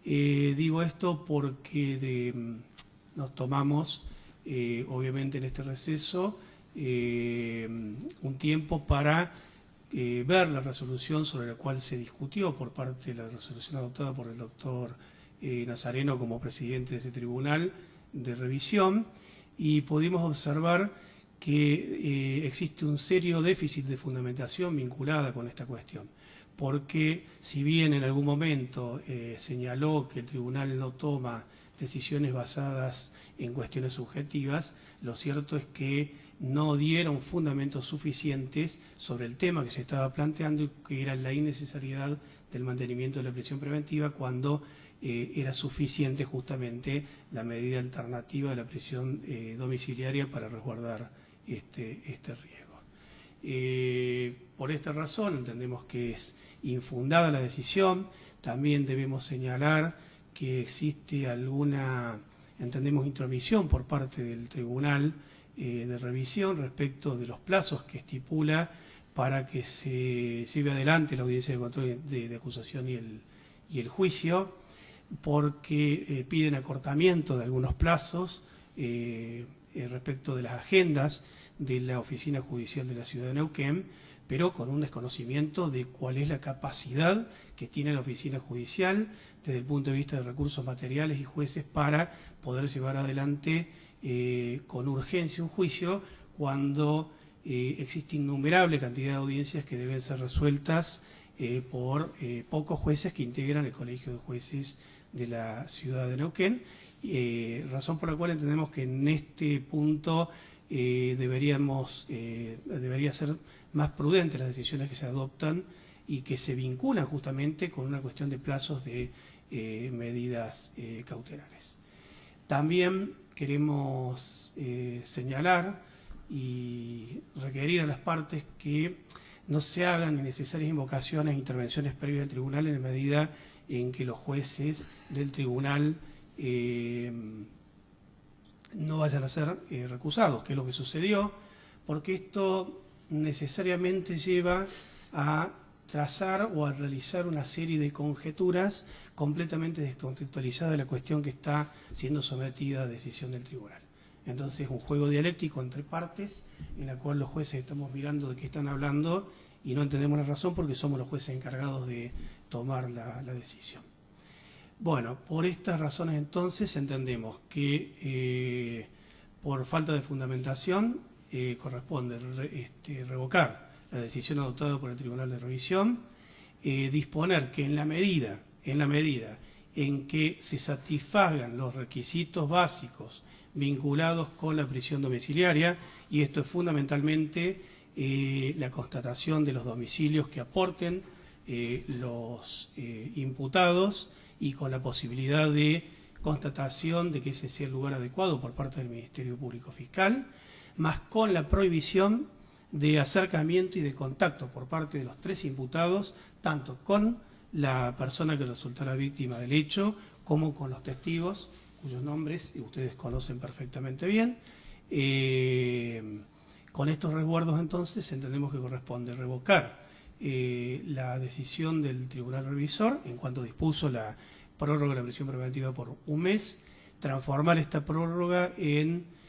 Digo esto porque nos tomamos, obviamente en este receso, un tiempo para ver la resolución sobre la cual se discutió por parte de la resolución adoptada por el doctor Nazareno como presidente de ese tribunal de revisión, y pudimos observar que existe un serio déficit de fundamentación vinculada con esta cuestión, porque si bien en algún momento señaló que el tribunal no toma decisiones basadas en cuestiones subjetivas, lo cierto es que no dieron fundamentos suficientes sobre el tema que se estaba planteando, y que era la innecesariedad del mantenimiento de la prisión preventiva cuando era suficiente justamente la medida alternativa de la prisión domiciliaria para resguardar este riesgo. Por esta razón entendemos que es infundada la decisión. También debemos señalar que existe alguna, entendemos, intromisión por parte del Tribunal de Revisión respecto de los plazos que estipula para que se lleve adelante la audiencia de control de acusación y el juicio, porque piden acortamiento de algunos plazos respecto de las agendas de la Oficina Judicial de la Ciudad de Neuquén, pero con un desconocimiento de cuál es la capacidad que tiene la Oficina Judicial desde el punto de vista de recursos materiales y jueces para poder llevar adelante con urgencia un juicio cuando existe innumerable cantidad de audiencias que deben ser resueltas por pocos jueces que integran el Colegio de Jueces de la Ciudad de Neuquén, razón por la cual entendemos que en este punto debería ser más prudentes las decisiones que se adoptan y que se vinculan justamente con una cuestión de plazos de medidas cautelares. También queremos señalar y requerir a las partes que no se hagan innecesarias invocaciones e intervenciones previas al tribunal en la medida en que los jueces del tribunal no vayan a ser recusados, que es lo que sucedió, porque esto necesariamente lleva a trazar o a realizar una serie de conjeturas completamente descontextualizadas de la cuestión que está siendo sometida a decisión del tribunal. Entonces es un juego dialéctico entre partes en la cual los jueces estamos mirando de qué están hablando y no entendemos la razón porque somos los jueces encargados de tomar la decisión. Bueno, por estas razones entonces entendemos que por falta de fundamentación corresponde revocar la decisión adoptada por el Tribunal de Revisión, disponer que en la medida en que se satisfagan los requisitos básicos vinculados con la prisión domiciliaria, y esto es fundamentalmente la constatación de los domicilios que aporten los imputados y con la posibilidad de constatación de que ese sea el lugar adecuado por parte del Ministerio Público Fiscal, más con la prohibición de acercamiento y de contacto por parte de los tres imputados, tanto con la persona que resultará víctima del hecho como con los testigos, cuyos nombres ustedes conocen perfectamente bien. Con estos resguardos entonces entendemos que corresponde revocar la decisión del Tribunal Revisor en cuanto dispuso la prórroga de la prisión preventiva por un mes, transformar esta prórroga en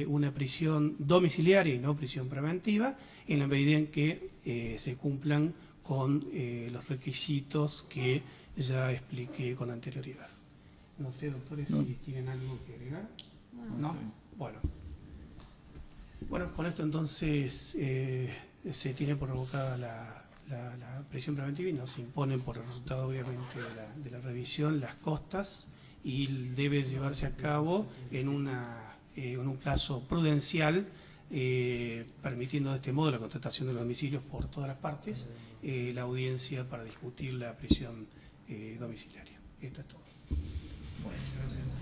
una prisión domiciliaria y no prisión preventiva, en la medida en que se cumplan con los requisitos que ya expliqué con anterioridad. No sé, doctores, si tienen algo que agregar. ¿No? Bueno, con esto entonces se tiene por revocada la prisión preventiva y nos imponen por el resultado obviamente de la revisión las costas y debe llevarse a cabo en un plazo prudencial, permitiendo de este modo la constatación de los domicilios por todas las partes, la audiencia para discutir la prisión domiciliaria. Esto es todo. Bueno, gracias.